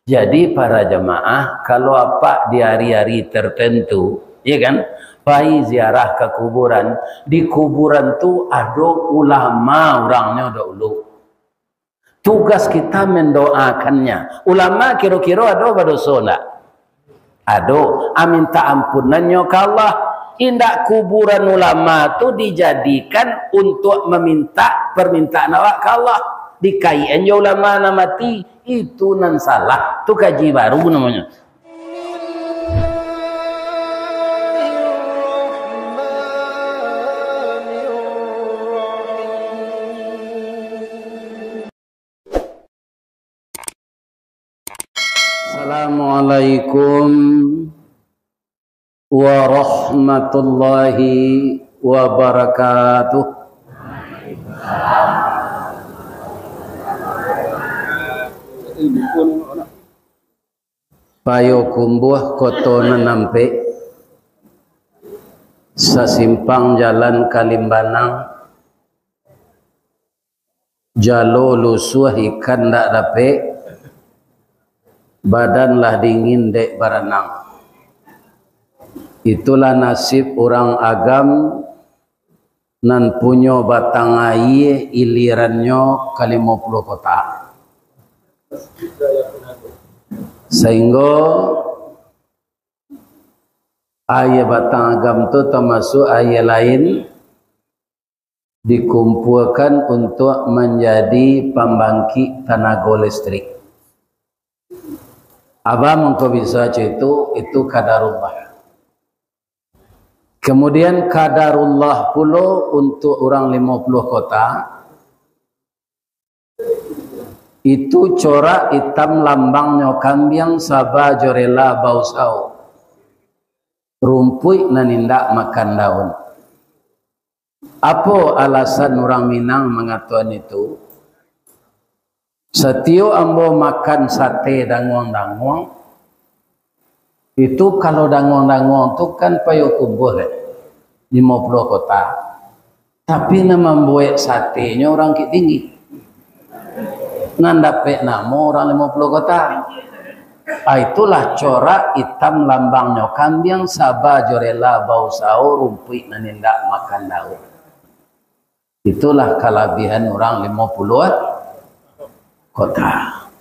Jadi para jemaah, kalau apa di hari-hari tertentu, ya kan, pai ziarah ke kuburan. Di kuburan tu ada ulama orangnya dahulu. Tugas kita mendoakannya. Ulama kira-kira ada berdosa enggak? Ada. Minta ampunannya ke Allah. Indak kuburan ulama tu dijadikan untuk meminta permintaan awak ke Allah. Dikaien ya ulama na mati, itu nan salah. Tu kaji baru namanya. Assalamualaikum warahmatullahi wabarakatuh. Payo kumbuh kotona nampe sasimpang jalan Kalimbanang jalo lusuh ikan dak dape badan lah dingin dek baranang. Itulah nasib orang agam nan punyo batang air ilirannya ke 50 kota. Sehingga air batang agam tu termasuk air lain dikumpulkan untuk menjadi pembangkit tenaga listrik. Abang engkau bisa itu kadarullah. Kemudian kadarullah pula untuk orang 50 kota itu corak hitam lambangnya kambing sabah jorela bausau rumput nanindak makan daun. Apa alasan orang Minang mengatakan itu? Setiap ambo makan sate danguang-danguang itu kalau danguang-danguang itu kan payo kumpul 50 kota. Tapi nama membuat satenya orang ki tinggi. Nandapek nama orang 50 kota. Itulah corak hitam lambangnya kambing sabah jorela bau sao rumput nanindak makan daun. Itulah kelebihan orang 50 kota.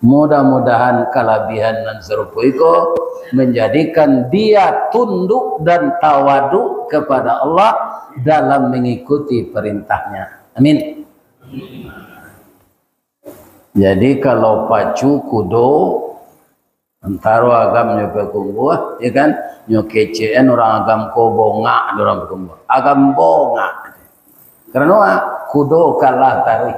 Mudah-mudahan kelebihan dan serupa itu menjadikan dia tunduk dan tawaduk kepada Allah dalam mengikuti perintahnya. Amin. Jadi kalau pacu kudo antara agam nyoba kumbuh, ya kan? Nyokecen orang agam ko bonga, orang kumbuh. Agam bonga. Karena kudo kalah tarik.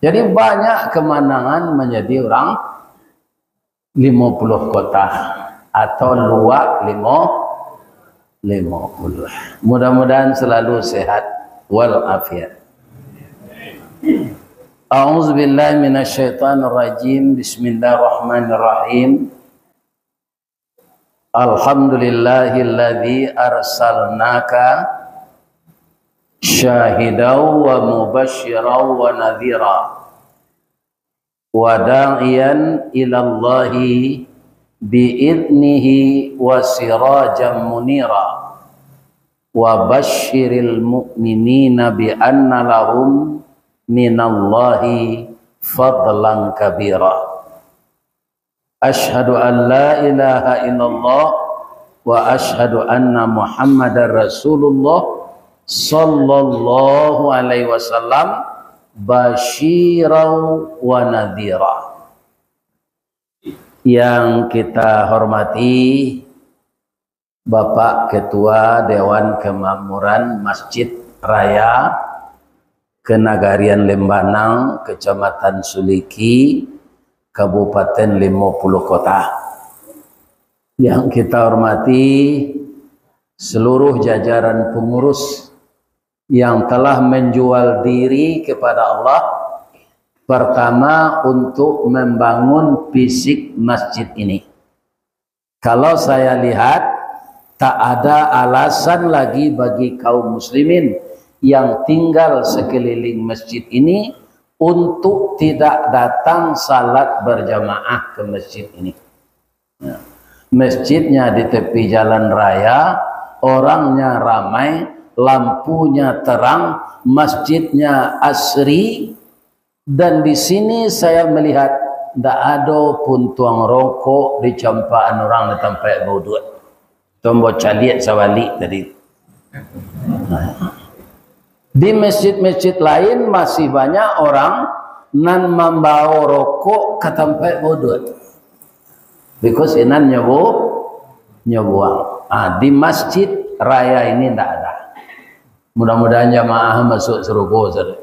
Jadi banyak kemenangan menjadi orang 50 kota atau luak 50. Mudah-mudahan selalu sehat wal afiat. A'udzu billahi minasyaitonir rajim. Bismillahirrahmanirrahim. Alhamdulillahilladzi arsalnaka syahidaw wa mubashshiraw wa nadhira wa da'iyan ilallahi bi'idnihi wa sirajan munira wa basyiril mu'minina bi'anna lahum minallahi fadlan kabira. Ashhadu an la ilaha illallah wa ashhadu anna muhammadar rasulullah sallallahu alaihi wasallam basyirau wa nadhira. Yang kita hormati Bapak Ketua Dewan Kemakmuran Masjid Raya Kenagarian Lembanang, Kecamatan Suliki, Kabupaten 50 Kota. Yang kita hormati seluruh jajaran pengurus yang telah menjual diri kepada Allah, pertama untuk membangun fisik masjid ini. Kalau saya lihat tak ada alasan lagi bagi kaum muslimin yang tinggal sekeliling masjid ini untuk tidak datang salat berjamaah ke masjid ini. Masjidnya di tepi jalan raya, orangnya ramai, lampunya terang, masjidnya asri, dan di sini saya melihat tidak ada pun tuang rokok di campaan orang di tempat bodoh. Tombol caliat sawalik tadi. Di masjid-masjid lain masih banyak orang nan membawa rokok ke tempat bodoh. Because inan nyobuang. Di masjid raya ini tidak ada. Mudah-mudahan jamaah masuk surga.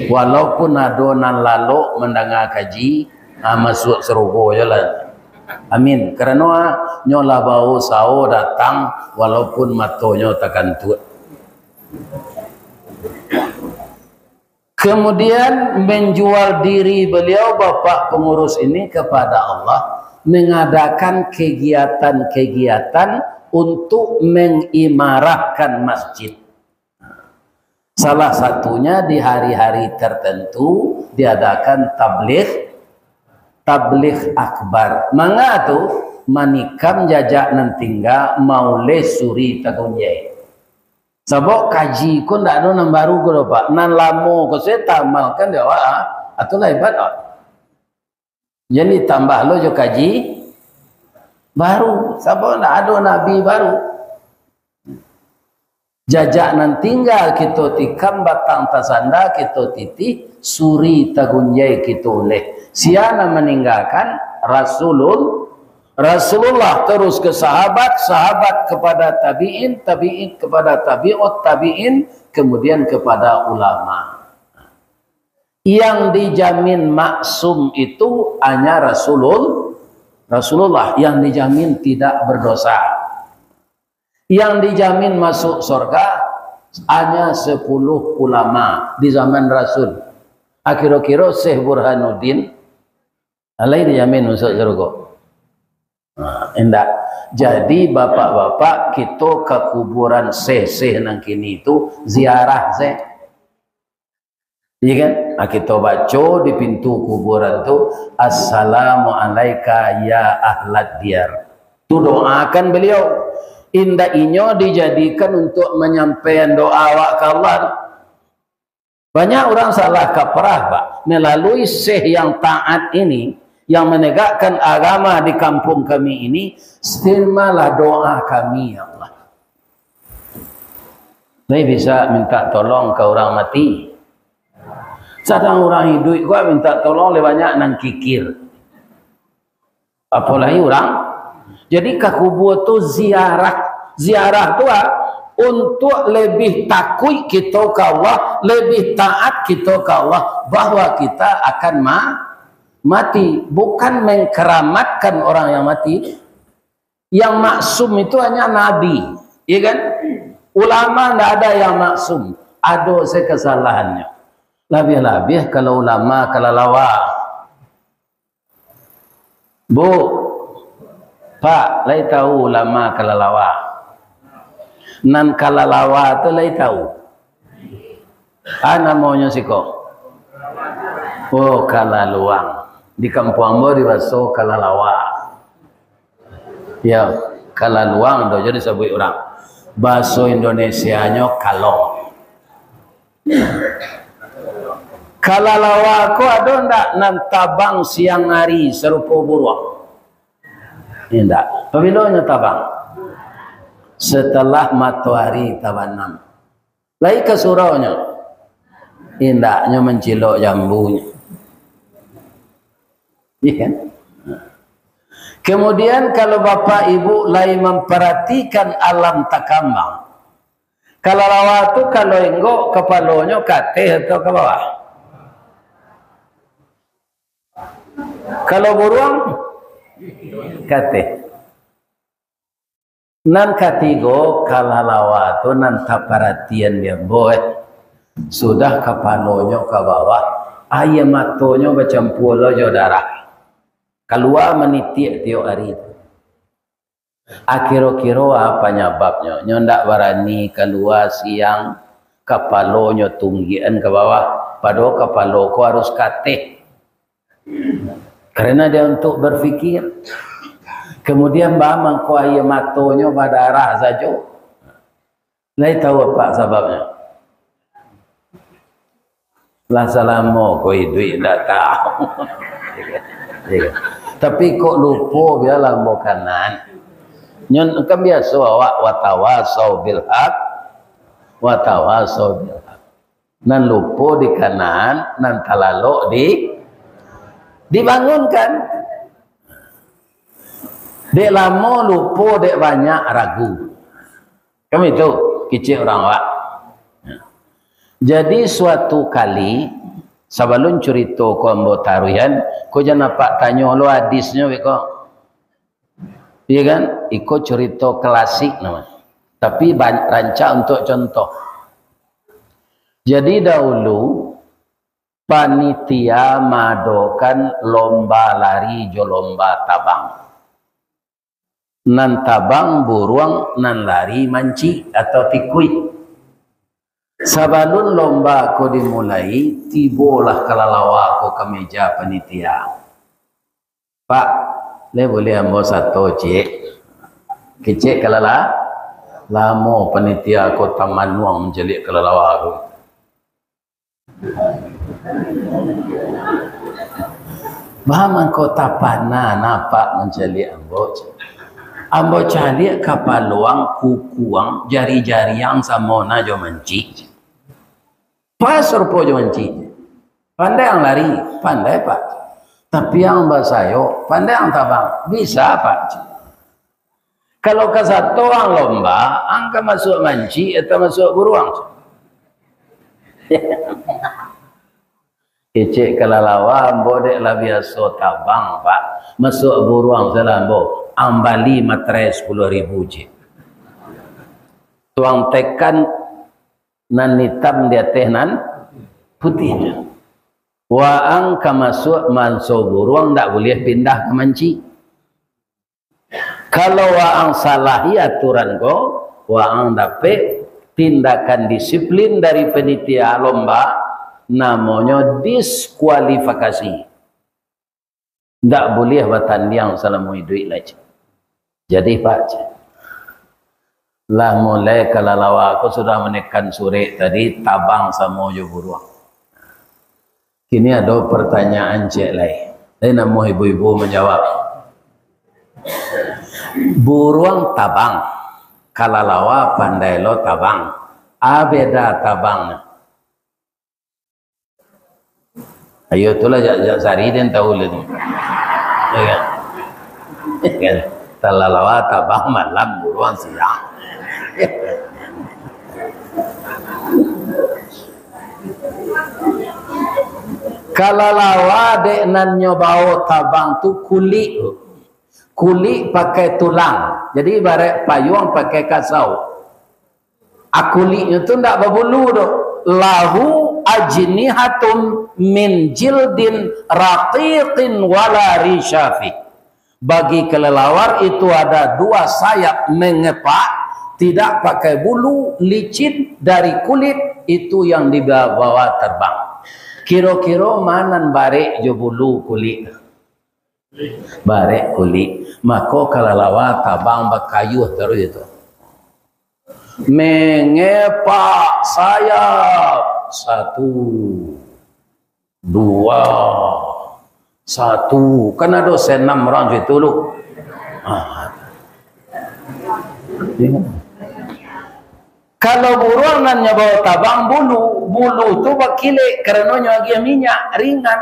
Walaupun ada nan lalu mendengar kaji, masuk surga jalan. Amin. Karena nyola bau sao datang walaupun matonya takkan tuat. Kemudian menjual diri beliau bapak pengurus ini kepada Allah, mengadakan kegiatan-kegiatan untuk mengimarahkan masjid. Salah satunya di hari-hari tertentu diadakan tabligh akbar. Manga tu manikam jajak nantingga maule suri takunjai. Sebab kaji ko ndak ada nan baru ko pak. Nan lamo ko saya tamalkan dia atau laibat. Jadi tambah lo jo kaji baru. Sebab ndak ada nabi baru. Jajak nan tinggal kita tikam batang tasanda kita titi suri tagunjai kita oleh. Siana meninggalkan Rasulullah terus ke sahabat, sahabat kepada tabi'in, tabi'in kepada tabi'ut tabi'in, kemudian kepada ulama. Yang dijamin maksum itu hanya Rasulullah yang dijamin tidak berdosa. Yang dijamin masuk surga hanya 10 ulama di zaman Rasul. Akhir-akhir Syekh Burhanuddin alai dijamin masuk surga. Enggak. Jadi bapak-bapak kita ke kuburan Syekh nang kini itu ziarah Syekh. Iya kan? Kita baca di pintu kuburan itu assalamu alayka ya ahlad diyar. Itu doakan beliau. Indah inyo dijadikan untuk menyampaikan doa awak ke Allah. Banyak orang salah kaprah Pak. Melalui Syekh yang taat ini, yang menegakkan agama di kampung kami ini, terimalah doa kami ya Allah. Saya bisa minta tolong ke orang mati. Sedang orang hidup gua minta tolong lewatnya nang kikir. Apalagi orang. Jadi ke kubur tu ziarah tu untuk lebih takut kita ke Allah, lebih taat kita ke Allah, bahwa kita akan mati, bukan mengkeramatkan orang yang mati. Yang maksum itu hanya nabi, ya kan? Ulama tidak ada yang maksum, ada kesalahannya. Lebih-lebih kalau ulama kelalawa. Bu, Pak, lai tahu ulama kelalawa. Nan kelalawa tu lai tahu. Namanya siko. Oh, kalaluang. Di kampung Ambo dibaso kalalawa. Ya, kalaluang do jadi sebut orang. Bahasa Indonesianya kalong. Kalalawa ko ada ndak nan tabang siang hari serupa buruang. Tidak. Apabila tabang setelah matahari tabanam. Lai ke suraunya. Indaknya mencilok jambunya. Ya. Kemudian kalau bapak ibu lain memperhatikan alam takambang. Kalau lawa tu kalau enggak kepalanya kate atau ke bawah. Kalau burung kate. Nan katigo kalau lawa tu nan tak perhatian dia boy. Sudah kepalanya ke bawah. Ayam matonya bercampur lojo darah. Keluar menitik tiap hari. Akhir-akhir apa nyebabnya? Nyo ndak berani keluar siang, kepalanya tunggian ke bawah. pada kepala ko harus katih. Karena dia untuk berfikir. Kemudian bamang ko air matonya berdarah saja. Lai tahu apa sebabnya? Lah selama ko hidup tak tahu. Tapi kok lupa biarlah makanan. Nyon kan biasa awak watawasau bil haq watawasau bil haq. Nan lupa di kanan, nan talalok dibangunkan. Dek lama lupa, dek banyak ragu. Kami itu kecil orang awak. Jadi suatu kali sebelum cerita ko ambo taruyan, ko jangan nampak tanya lo hadisnya weko. Iya kan? Iko cerita klasik namanya. Tapi rancak untuk contoh. Jadi dahulu panitia madokan lomba lari jo lomba tabang. Nan tabang buruang, nan lari manci atau tikui. Sebelum lomba ko dimulai, tibolah kalalawa ko ke meja panitia. Pak, le boleh ambo satu cik. Kecik kalala lama panitia ko taman nuang menjelik kalalawa ko. Bahaman ko tapana nampak menjelik ambo. Ambo calik kapaluang kukuang jari-jari yang sama na jo menci. Pas rupo jo menci. Pandai yang lari, pandai pak. Tapi yang basayo, pandai yang tabang, bisa pak. Kalau ke satu orang lomba, angka masuk manci atau masuk buruang. Kecik kalalawa, ambo dek lah biasa tabang pak. Masuk buruang selambo, ambali materai 10.000 cik. Tuang tekan nan hitam di atas nan putih. Waang kamasuk manso buruang tak boleh pindah ke manci. Kalau waang salahi aturan ko, waang dapat tindakan disiplin dari panitia lomba, namanya diskualifikasi. Tak boleh bertanding selama hidup lagi. Jadi pak, lah mulai kalalawa aku sudah menekan sore tadi tabang sama jo buruang. Kini ada pertanyaan cik lain. Saya nak mau ibu-ibu menjawab. Buruang tabang, kalalawa pandai lo tabang. Beda tabangnya. Ayo itulah jak sari dan tahu lagi. Ya kan? Kalalawa tabang malam, buruang siang. Kalalawa dek nan nyobao tabang tu kulit pakai tulang. Jadi ibarat payung pakai kasau. Kulit itu ndak berbulu doh. Lahu ajnihatum min jildin raqiqin wala rishafi. Bagi kelelawar itu ada dua sayap mengepak, tidak pakai bulu, licin dari kulit, itu yang dibawa terbang. Kira-kira manan barek jo bulu kulit. Barek kulit. Maka kalalawa tabang bakayuh terus itu. Mengepak sayap. 1, 2, 1. Kan ada 6 orang itu lu. Kalau buruang nan nyabaw tabang bulu tu bakile karena nyagi minyak ringan.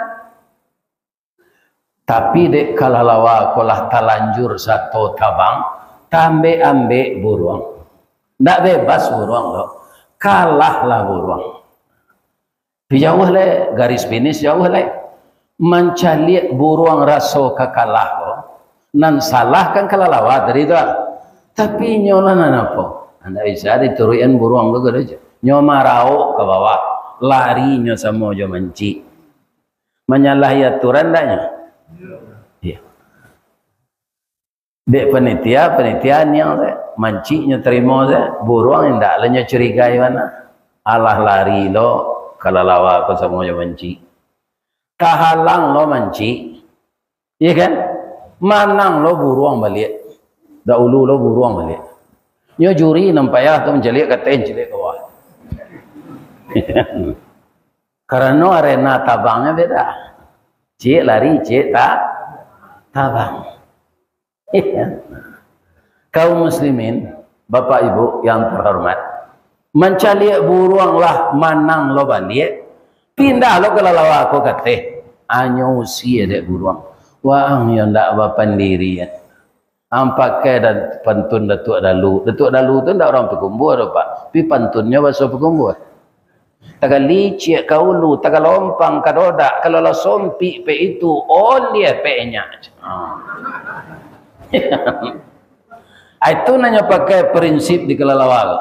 Tapi dek kalalawa kolah talanjur satu tabang, tambe ambe buruang. Ndak bebas buruang doh. Kalahlah buruang. Jauh le garis finish jauh le. Mencaliak buruang raso kakalah doh. Nan salah kan kalalawa dari itu. Tapi nyolan apa? Anda bisa dituruin buruang juga aja. Nyoma rau ke bawah, larinya sama jo menci. Menyalahi aturan daknya. Iya. Dek panitia yang mancinya terima saya, buruang ndak lenya curigai mana. Allah lari lo kalau lawa ko semuanya menci. Kahalang lo menci. Iya kan? Manang lo buruang balik. Dahulu lo buruang balik. Nyo juri nampak ya tu menjelik katain jelik bawah. Karena arena tabangnya beda. Cik lari, cik tabang. Kaum muslimin, bapak ibu yang terhormat, mencari buruang lah manang lo balik, pindah lo ke lawa aku kata, anyo usia dek buruang, wah yang tak bapan diri ya. Pakai dan pantun datuk dalu tu ndak orang pekumbur do pak, pi pantunnya bahasa pekumbur. Tagal licik kau lu, tagal lompang kadodak, kalau lo sompi pe itu, oh dia pe nya. Itu nanya pakai prinsip di kelalawal.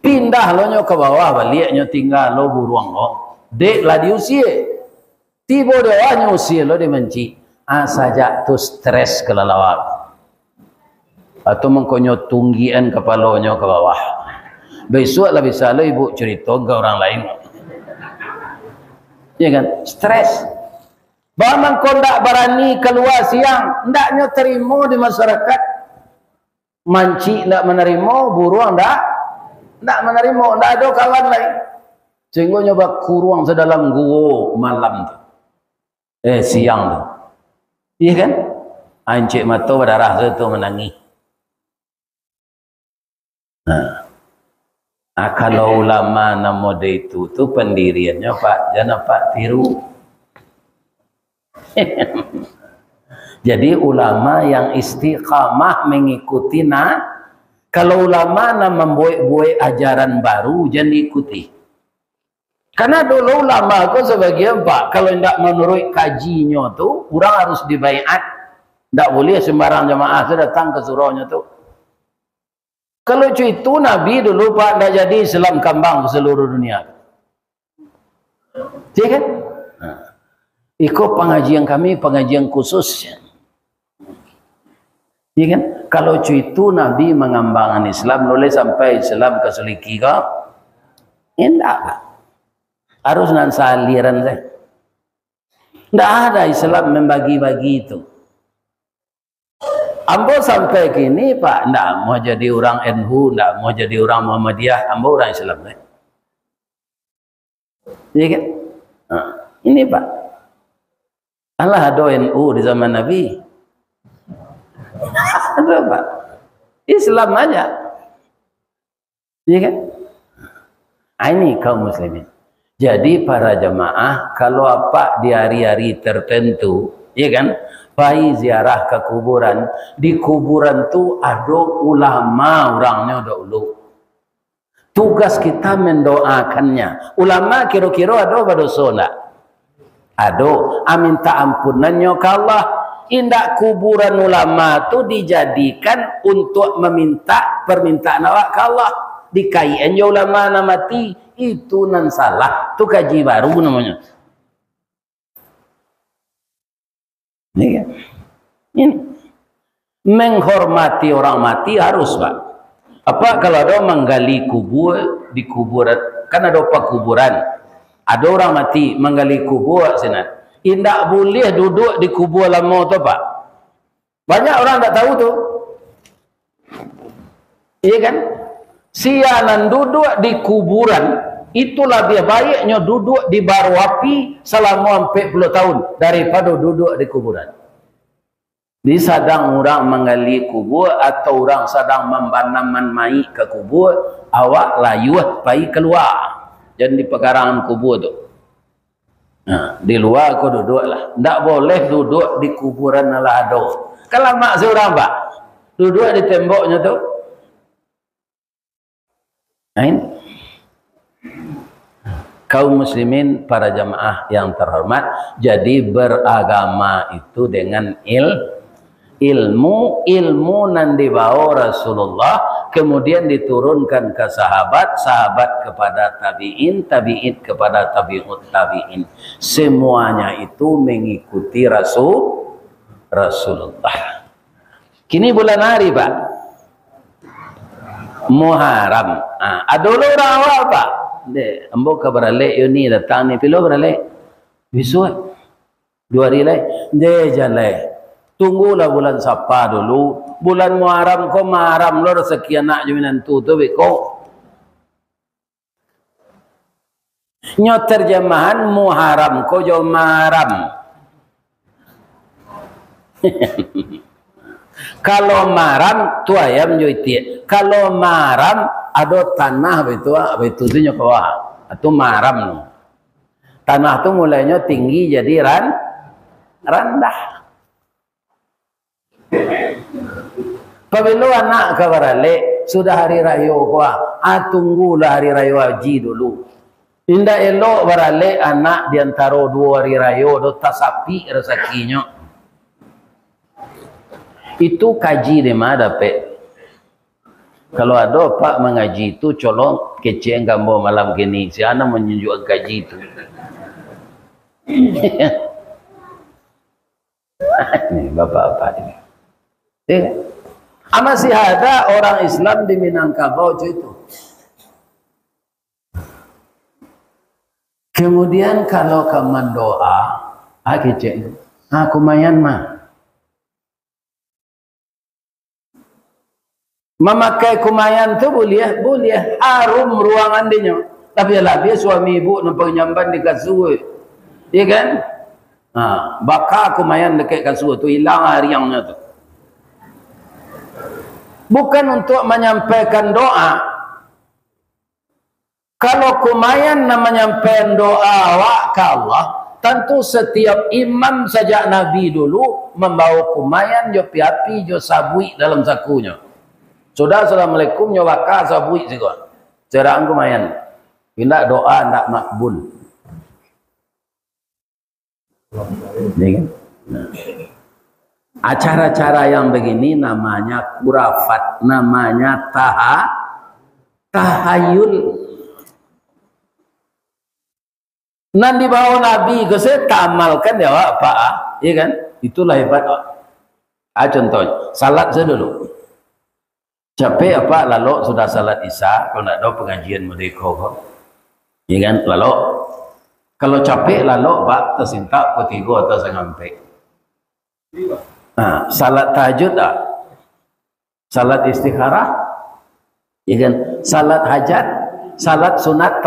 Pindah lo nyo ke bawah, balik nyo tinggal lo buruang lo. Dek lah di usia. Tiba doanya usia lo dimenci. Saja tu stres kelalawal. Atau mengkonyo tunggian kepalanya ke bawah. Besok lah bisa lo ibu cerita ke orang lain. Ya kan? Stres. Bahkan kau tak berani keluar siang, ndaknya terima di masyarakat. Manci ndak menerima, buruang ndak menerima, ndak ada kawan lain. Sehingga nyoba kurang sedalam gua malam tu. Siang tu. Iya kan? Ancik mata berdarah tu menangis. Kalau ulama nama dia itu pendiriannya Pak, jangan Pak tiru. Jadi ulama yang istiqamah mengikuti kalau ulama membuat ajaran baru jangan ikuti. Karena dulu ulama aku sebagian Pak, kalau tidak menurut kajinya tu, orang harus dibaiat. Tidak boleh sembarang jamaah tu datang ke suraunya tu. Kalau itu Nabi dulu Pak tidak jadi Islam kambang ke seluruh dunia. Iya kan? Ikut pengajian kami, pengajian khusus. Iya kan? Kalau itu Nabi mengembangkan Islam, boleh sampai Islam ke seliki kau? Tidak. Harus nan saliran saya. Tidak ada Islam membagi-bagi itu. Ambo sampai kini Pak, tidak mau jadi orang NU, tidak mau jadi orang Muhammadiyah, ambo orang Islam. Iya kan? Ini Pak. Allah ada NU di zaman Nabi. Ada Pak. Islam aja. Iya kan? Ini kaum muslimin. Jadi para jamaah kalau apa di hari-hari tertentu, ya kan? Pai ziarah ke kuburan, di kuburan tu ada ulama orangnya dahulu. Tugas kita mendoakannya. Ulama kira-kira ada berdosa enggak? Ada. Minta ampunannya ke Allah. Indak kuburan ulama tu dijadikan untuk meminta permintaan awak ke Allah. Dikaian ulama na mati itu nan salah. Tu kaji baru namanya. Ini menghormati orang mati harus Pak. Apa kalau ada menggali kubur di kuburan, kan ada apa kuburan, ada orang mati menggali kubur sana, indak boleh duduk di kubur lama tu Pak. Banyak orang tak tahu tu. Iya kan? Sianan duduk di kuburan itu lebih baiknya duduk di baru api selama 40 tahun daripada duduk di kuburan. Di sedang orang menggali kubur atau orang sedang membanaman mai ke kubur, awak layuh pai keluar. Jangan di pekarangan kubur tu. Di luar kau duduklah. Tak boleh duduk di kuburan ala ado. Kalau mak seorang Pak, duduk di temboknya tu. Kaum muslimin, para jamaah yang terhormat, jadi beragama itu dengan ilmu nan dibawa Rasulullah, kemudian diturunkan ke sahabat, sahabat kepada tabi'in, tabi'in kepada tabi'ut tabi'in. Semuanya itu mengikuti Rasulullah. Kini bulan hari Pak, Muharram. Ada orang awal Pak. de ambo ka beralek yo ni datang ni pilo beralek besok 2 hari lagi de jalai tunggulah bulan Sapa dulu bulan Muharram ko Muharram lo rezeki anak jaminan tu beko nyo terjemahan Muharram ko jo Muharram. Kalau maram tu ayam jo itie. Kalau maram ada tanah betu tu nyo bawah. Itu maram. Tanah tu mulainya tinggi jadi rendah. Pabilo anak kabarale sudah hari raya kuah. Tunggulah hari raya haji dulu. Indah elok barale anak diantara 2 hari raya do tasapi rezekinya. Itu kaji di mana pe? Kalau ada pak mengaji itu colong kece gambar malam gini. Si ana menunjuk kaji itu. Ini bapak-bapak ini. Masih ada orang Islam di Minangkabau itu. Kemudian kalau kamu doa, kece, kumayan mah. Memakai kumayan tu boleh harum ruangan dia. Tapi dia suami ibu nampak nyamban di kasur. Iya kan? Bakar kumayan dekat kasur tu hilang hariangnya tu. Bukan untuk menyampaikan doa. Kalau kumayan nak menyampaikan doa awak ke Allah, tentu setiap imam sejak Nabi dulu membawa kumayan jo api jo sabui dalam sakunya. Sudah assalamualaikum nyobaka sabui juga. Cerang kumayan. Tidak doa tidak makbul. Acara-cara yang begini namanya kurafat, namanya tahayul. Nanti bawa Nabi ke saya tamalkan ya Pak, iya kan? Itulah hebat. Contoh, salat saya dulu. Capek apa lalu sudah salat Isya, kalau nak ada pengajian merdeka kok. Ya kan? Lalu kalau capek lalu Pak tersintak ketiga atau sampai. Salat tahajud tak? Salat istikharah? Ya kan? Salat hajat, salat sunat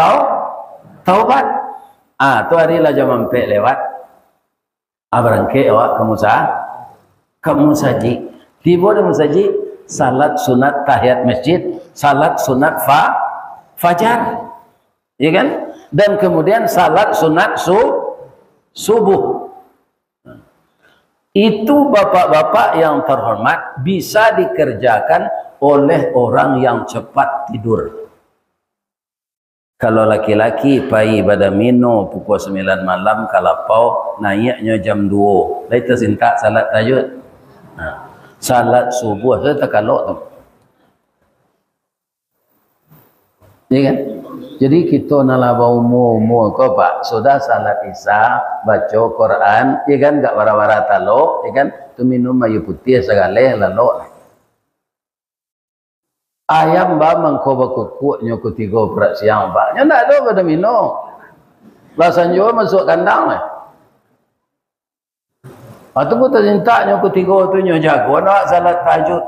taubat. Tu hari lah jam sampai lewat. Berangkat awak kamu saji. Tiba di saji. Salat sunat tahiyat masjid, salat sunat fajar, ya kan? Dan kemudian salat sunat subuh. Itu bapak-bapak yang terhormat bisa dikerjakan oleh orang yang cepat tidur. Kalau laki-laki pai pada mino pukul 9 malam kalapau naiknya jam 2. Lai tersintak salat tahajud. Salat subuh saya terkalok tu. Ya kan? Jadi kita nak umur kau Pak, sudah salat Isya, baca Quran, ya kan gak wara-wara talok, ya kan? Tu minum air putih segala lalu. Ayam ba mangko bakukuk nyo ketiga perak siang Pak. Nya ndak ada pada minum. Lasan jo masuk kandang Atau pun tercintaknya ketiga tu nyo jago nak salat tahajud.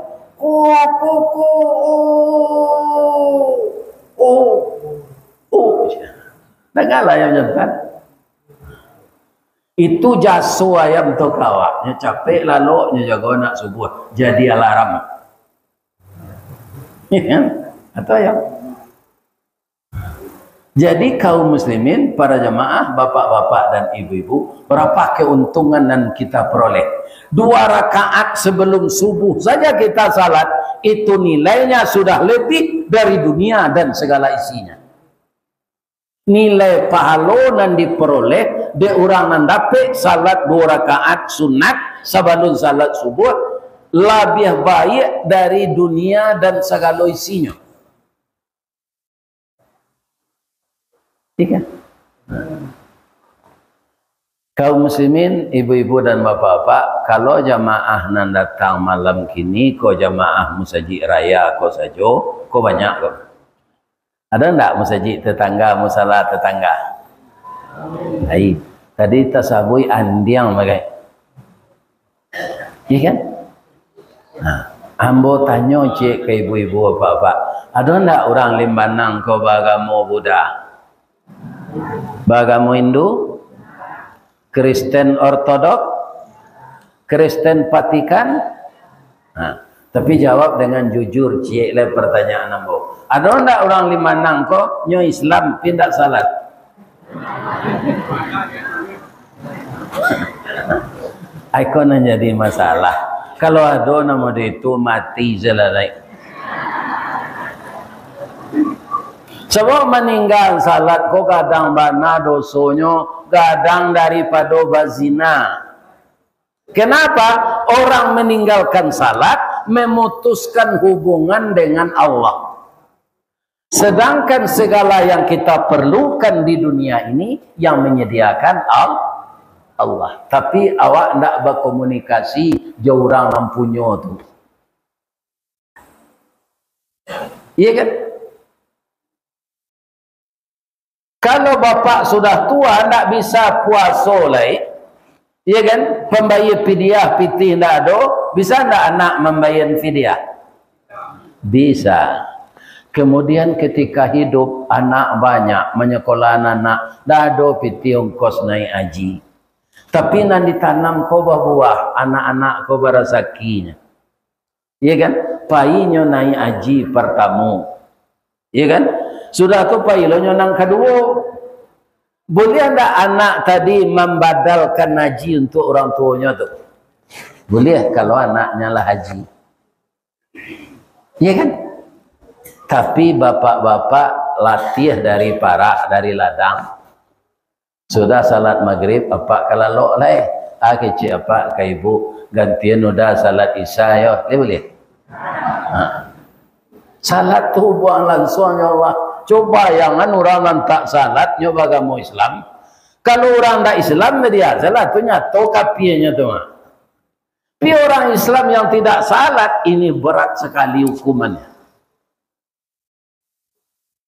Dengarlah yang jantan. Itu jasu ayam tu kawak. Nya capek lalu nya jago nak subuh. Jadi alarm. Atau ayam. Jadi kaum muslimin, para jamaah, bapak-bapak dan ibu-ibu, berapa keuntungan yang kita peroleh? 2 rakaat sebelum subuh saja kita salat, itu nilainya sudah lebih dari dunia dan segala isinya. Nilai pahala yang diperoleh, de orang yang dapat salat 2 rakaat sunat sebelum salat subuh, lebih baik dari dunia dan segala isinya. Iya. Kaum muslimin, ibu-ibu dan bapak-bapak, kalau jamaah nan datang malam kini, ko jamaah musaji raya ko sajo, ko banyak ko. Ada enggak musajid tetangga, musalah tetangga? Hai, tadi tasabui andiang bagai. Iya kan? Nah, ambo tanya cik ke ibu-ibu bapak, ada enggak orang Limbanang kau bagamu Buddha? Bagamu Hindu? Kristen Ortodok? Kristen Vatikan? Nah, tapi jawab dengan jujur cik le pertanyaan ambo. Ada enggak orang Limbanang kok nyo Islam tidak salat? Ikon jadi masalah. Kalau ada nama dia itu mati jelalai. Sebab meninggal salat kok kadang bana dosonyo, kadang daripada bazina. Kenapa? Orang meninggalkan salat memutuskan hubungan dengan Allah. Sedangkan segala yang kita perlukan di dunia ini yang menyediakan Allah. Tapi awak tidak berkomunikasi jauh orang lampunya tu. Iya kan? Kalau bapak sudah tua tidak bisa puasa lagi. Iya kan? Pembayar fidyah pitih tidak ada. Bisa tidak anak membayar fidyah? Bisa. Kemudian ketika hidup anak banyak, menyekolah anak, dah ada piti ongkos naik haji. Tapi nak ditanam kau buah, anak-anak kau berasakinya. Iya kan? Painya naik haji pertama. Iya kan? Sudah tu painya nang kedua. Boleh tak anak tadi membadalkan haji untuk orang tuanya tu? Boleh kalau anaknya lah haji. Iya kan? Tapi bapak-bapak latih dari dari ladang. Sudah salat maghrib, apa kalau lah kecik apa ke ibu gantian udah salat isya yo, boleh. Salat tu buang langsung ya Allah. Coba jangan orang tak salat nyoba kamu Islam. Kalau orang tak Islam dia salat tu nyato kapinya tu mah. Tapi orang Islam yang tidak salat ini berat sekali hukumannya.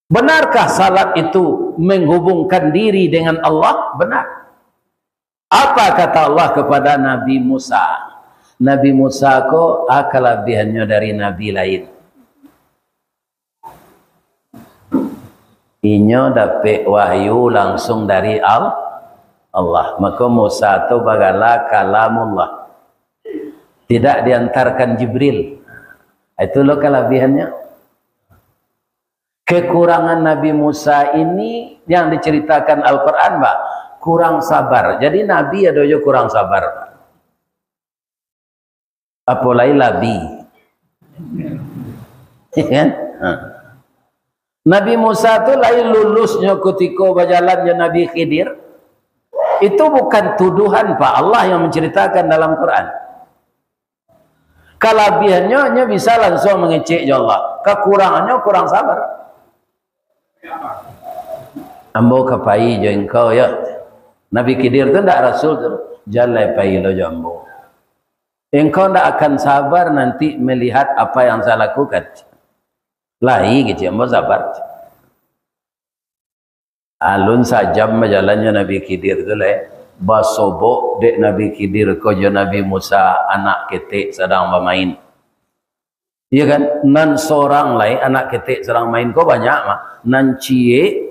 Benarkah salat itu menghubungkan diri dengan Allah? Benar. Apa kata Allah kepada Nabi Musa? Nabi Musa ko kelebihannya dari nabi lain. Inyo dapat wahyu langsung dari Allah. Maka Musa itu bagala kalamullah. Tidak diantarkan Jibril. Itulah kelebihannya. Kekurangan Nabi Musa ini yang diceritakan Al-Quran, Pak, kurang sabar. Jadi Nabi ada juga kurang sabar, Pak. Apalagi Nabi. Kan? Nabi Musa itu lain lulusnya ketika berjalannya Nabi Khidir. Itu bukan tuduhan, Pak. Allah yang menceritakan dalam Quran. Kelebihannya bisa langsung mengecek Allah. Kekurangannya kurang sabar. Ambo kapai jo engkau ya. Nabi Khidir tu ndak rasul tu. Jalai pai lo jambo. Engkau ndak akan sabar nanti melihat apa yang saya lakukan. Lahi gitu ambo sabar. Alun sajam jalannya Nabi Khidir tu le. Basobo dek Nabi Khidir ko jo Nabi Musa anak ketik sedang bermain. Iya kan? Nan seorang lain anak ketik sedang main ko banyak mah. Nan cie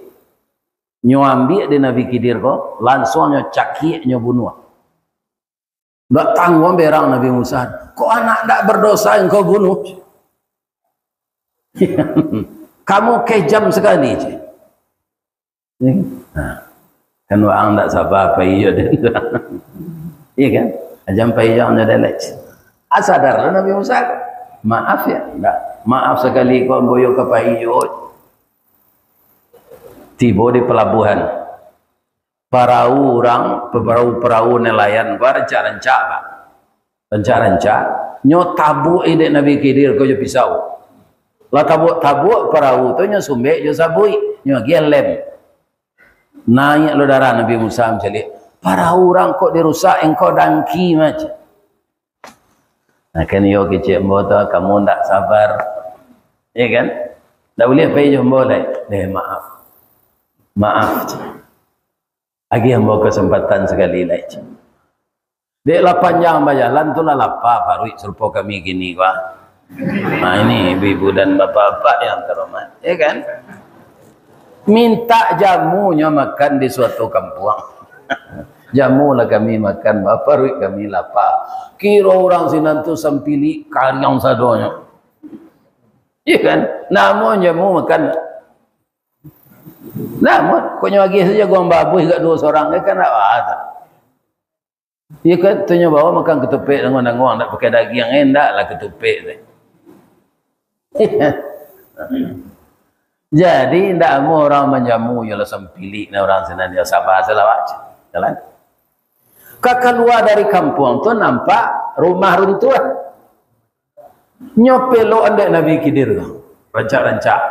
nyo ambil di Nabi Khidir ko langsung nyo caki nyo bunuh. Ndak tanggung berang Nabi Musa. Kok anak ndak berdosa engkau bunuh? Kamu kejam sekali. Nah, kan orang ndak sabar payah dia. Iya kan? Ajam payah nya delek. Asadar Nabi Musa. Maaf ya, enggak. Maaf sekali kau boyo ke payah. Tiba di pelabuhan. Perahu nelayan gua rencak-rencak, Pak. Rencak-rencak, nyo tabu ide Nabi Khidir ko jo pisau. La tabu perahu tu nyo sumbek jo sabui, nyo gelem. Naik lo darah Nabi Musa mencari. Perahu orang kok dirusak engkau dangki macam. Nah kan yo kecik moto kamu ndak sabar. Ya kan? Tak boleh pergi jumpa leh. Maaf. Lagi hamba kesempatan sekali lagi. Dek lah panjang berjalan tu lah lapar Farui serupa kami gini wah. Nah ini ibu-ibu dan bapak-bapak yang terhormat, ya kan? Minta jamunya makan di suatu kampung. Jamu lah kami makan, bapak Farui kami lapar. Kira orang sinan tu sampili karyang sadonya. Ya kan? Namun jamu makan. Namun, kau lagi saja gua babu juga dua seorang, ya kan ada. Ya kan, tunya bawa makan ketupik dengan orang tak pakai daging, endak lah ketupik tu. Jadi, tidak mau orang menjamu, ya lah sempili, orang sana dia sabar selawat. Jalan. Kakak keluar dari kampung tu nampak rumah runtuh. Nyopelo andek Nabi Khidir, rancak-rancak.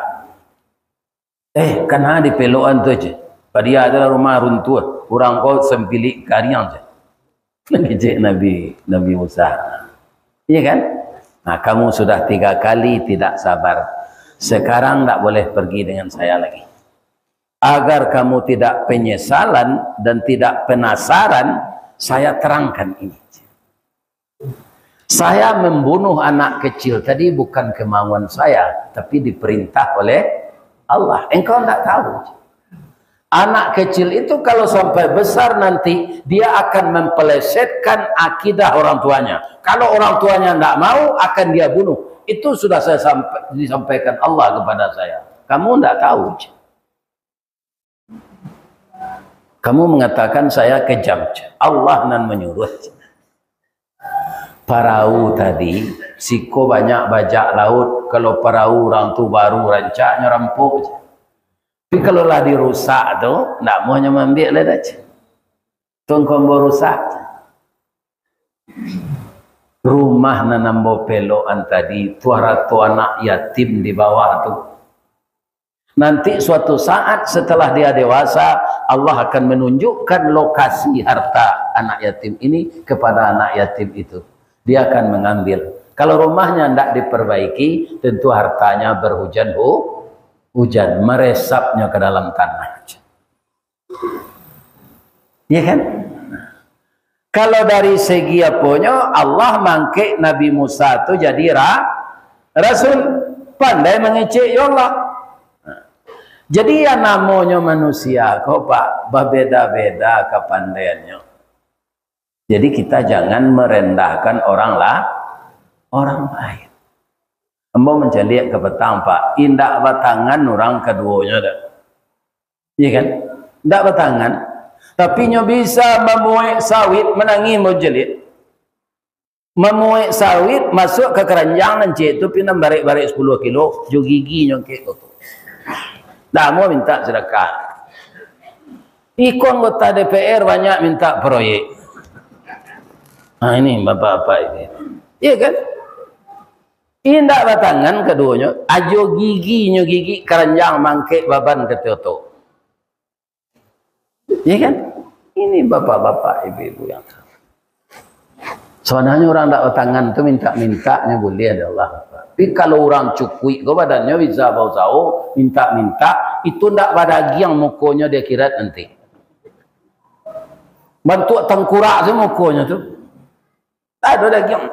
Kan ada peloan tu je. Dia adalah rumah runtuh. Orang kau sempilik karyang je. Lagi Nabi Musa. Iya kan? Nah, kamu sudah 3 kali tidak sabar. Sekarang tak boleh pergi dengan saya lagi. Agar kamu tidak penyesalan dan tidak penasaran, saya terangkan ini. Saya membunuh anak kecil tadi bukan kemauan saya, tapi diperintah oleh Allah. Engkau tidak tahu. Anak kecil itu kalau sampai besar nanti dia akan mempelesetkan akidah orang tuanya. Kalau orang tuanya tidak mau akan dia bunuh. Itu sudah saya disampaikan Allah kepada saya. Kamu tidak tahu. Kamu mengatakan saya kejam. Allah nan menyuruh. Perahu tadi, siko banyak bajak laut. Kalau perahu orang tu baru rancaknya rampuk. Tapi kalau lah dirusak tu, tak mau hanya ambil lah dah. Tungkong berusak. Rumah nanambo peloan tadi, tu anak yatim di bawah tu. Nanti suatu saat setelah dia dewasa, Allah akan menunjukkan lokasi harta anak yatim ini kepada anak yatim itu. Dia akan mengambil. Kalau rumahnya tidak diperbaiki, tentu hartanya hujan, meresapnya ke dalam tanah. Ya kan? Kalau dari segi apanya, Allah mangke Nabi Musa itu jadi Rasul. Pandai mengecek ya Allah. Jadi yang namanya manusia, kau Pak, berbeda-beda kepandaiannya. Jadi kita jangan merendahkan orang lain. Ambo mencari ke petang Pak, indak batangan orang keduanya dah. Iya kan? Indak batangan. Tapi nyo bisa memuai sawit menangi mau jelit. Memuai sawit masuk ke keranjang nanti itu pinam barik-barik 10 kilo, jo gigi nyo ke tu. Dah mau minta sedekah. Ikon anggota DPR banyak minta proyek. Nah ini bapak-bapak ini. Iya kan? Indak batangan keduanya, ajo gigi keranjang mangke baban ketutup. Iya kan? Ini bapak-bapak ibu-ibu yang sebenarnya orang tak batangan itu minta-mintanya boleh ada Allah. Tapi kalau orang cukui ke badannya bisa bau-bau, minta-minta, itu tidak pada yang mukonya dia kira nanti. Bantu tengkurak sih mukonya tu. Tak ada daging.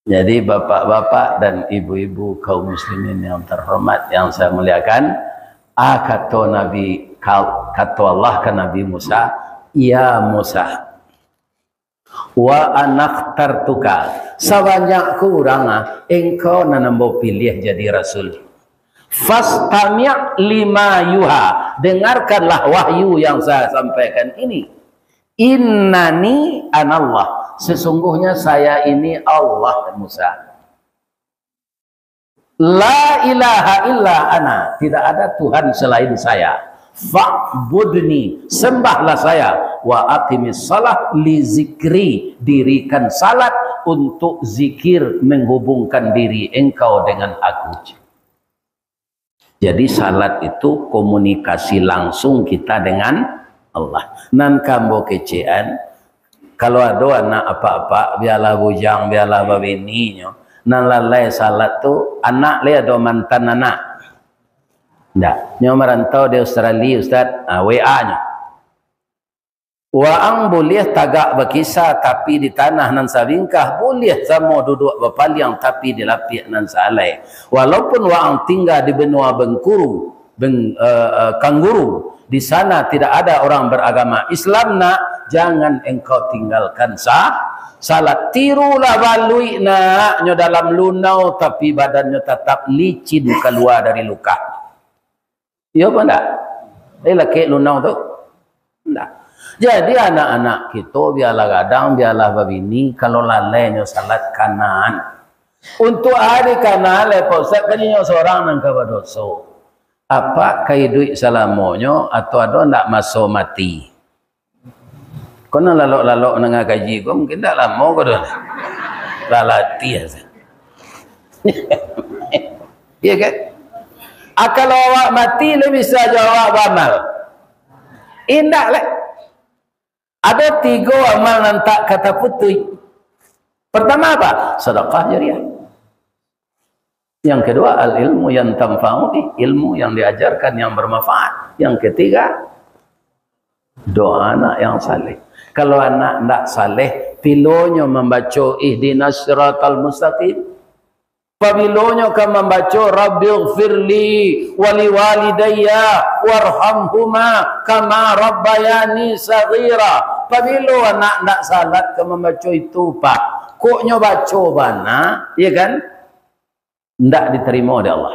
Jadi bapak-bapak dan ibu-ibu kaum muslimin yang terhormat yang saya muliakan, kata Allah ke Nabi Musa, ya Musa, wa anakhtartuka, sebanyak kurang engkau nanambo pilih jadi rasul. Fastami' lima yuha, dengarkanlah wahyu yang saya sampaikan ini. Innani anallah, sesungguhnya saya ini Allah Musa. La ilaha illa ana, tidak ada Tuhan selain saya. Fa'budni, sembahlah saya. Wa aqimis salah li zikri, dirikan salat untuk zikir menghubungkan diri engkau dengan aku. Jadi salat itu komunikasi langsung kita dengan Allah. Nan kambo kecean Kalau ada anak apa-apa, biarlah bujang, biarlah babininya, nan lalai salat tu, anak le ada mantan anak. Ndak, nyo merantau di Australia, Ustaz, WA-nya. Waang boleh tagak berkisah tapi di tanah nan sabingkah, boleh sama duduk berpaliang tapi di lapik nan salai. Walaupun waang tinggal di benua Bengkulu, Kangguru, di sana tidak ada orang beragama Islam, nak, jangan engkau tinggalkan salat. Tirulah balui nak nyo dalam lunau tapi badannya tetap licin keluar dari luka. Ya apa enggak? Laki lunau tu? Enggak. Jadi anak-anak kita biarlah gadang, biarlah babini, kalau lalainya salat kanan. Untuk hari kanan, lepas Ustaz kalinya seorang nang kabadoso. Apa kai duit salamonyo atau ada ndak masuk mati? Kono lalok-lalok nang gaji ko mungkin dak lama ko dah. Lalati aja. Iya kan? Kalau awak mati le bisa jawab amal. Indak le. Ada 3 amal nan tak kata putih. Pertama apa? Sedekah jariah. Yang kedua, al-ilmu yang tanfa'u, ilmu yang diajarkan yang bermanfaat. Yang ketiga, doa anak yang saleh. Kalau anak tidak saleh, pilonyo membaca ihdinas siratal mustaqim. Pabilonyo kan membaca rabbighfirli wali walidayya warhamhuma kama rabbayani saghira. Pabilo anak tidak salat kan membaca itu, Pak. Koknya baca bana, ya kan? Tidak diterima oleh Allah.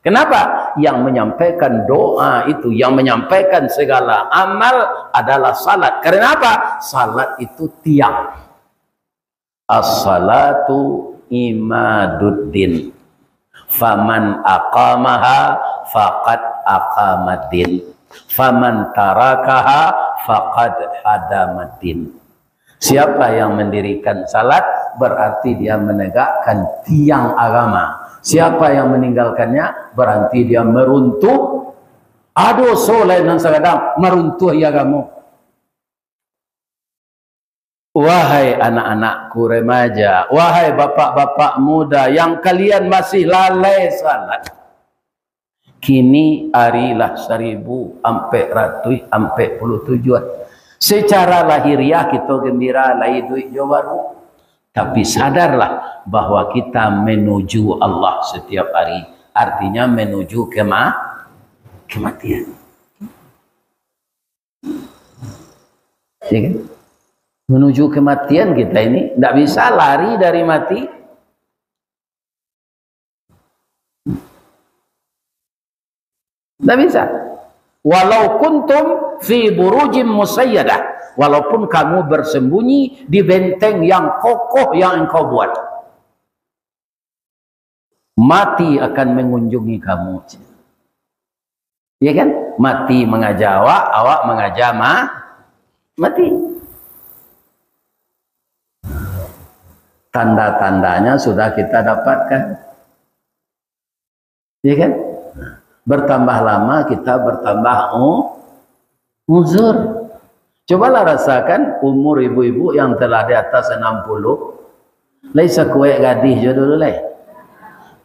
Kenapa? Yang menyampaikan doa itu, yang menyampaikan segala amal adalah salat. Karena apa? Salat itu tiang. As-salatu imaduddin. Faman aqamaha faqad aqamaddin. Faman tarakaha faqad hadamaddin. Siapa yang mendirikan salat berarti dia menegakkan tiang agama. Siapa yang meninggalkannya berarti dia meruntuh. Aduh soleh dan sekadang meruntuh agama. Wahai anak-anakku remaja, wahai bapak-bapak muda yang kalian masih lalai salat, kini arilah 1000 sampai ratus sampai puluh tujuan. Secara lahiriah kita gembira lai duit jo baru. Tapi sadarlah bahwa kita menuju Allah setiap hari. Artinya menuju kematian. Ya kan? Menuju kematian kita ini. Tidak bisa lari dari mati. Tidak bisa. Walau kuntum fi burujim musayyadah. Walaupun kamu bersembunyi di benteng yang kokoh yang engkau buat, mati akan mengunjungi kamu. Ya kan? Mati mengajak awak mengajak mati. Tanda-tandanya sudah kita dapatkan. Ya kan? Bertambah lama kita bertambah uzur. Cobalah rasakan umur ibu-ibu yang telah di atas 60. Laisa kuek gadis je dulu lai.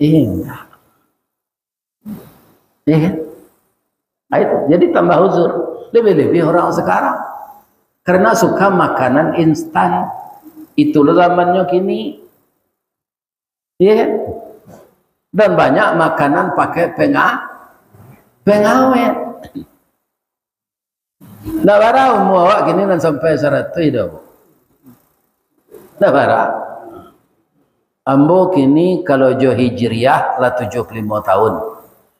Enggak. Iya kan? Itu. Jadi tambah uzur. Lebih-lebih orang sekarang. Karena suka makanan instan. Itu zamannya kini. Iya kan? Dan banyak makanan pakai pengawet. Nggak barang umur awak kini kan sampai 100 dah. Nggak barang. Ambo kini kalau jo hijriah lah 75 tahun.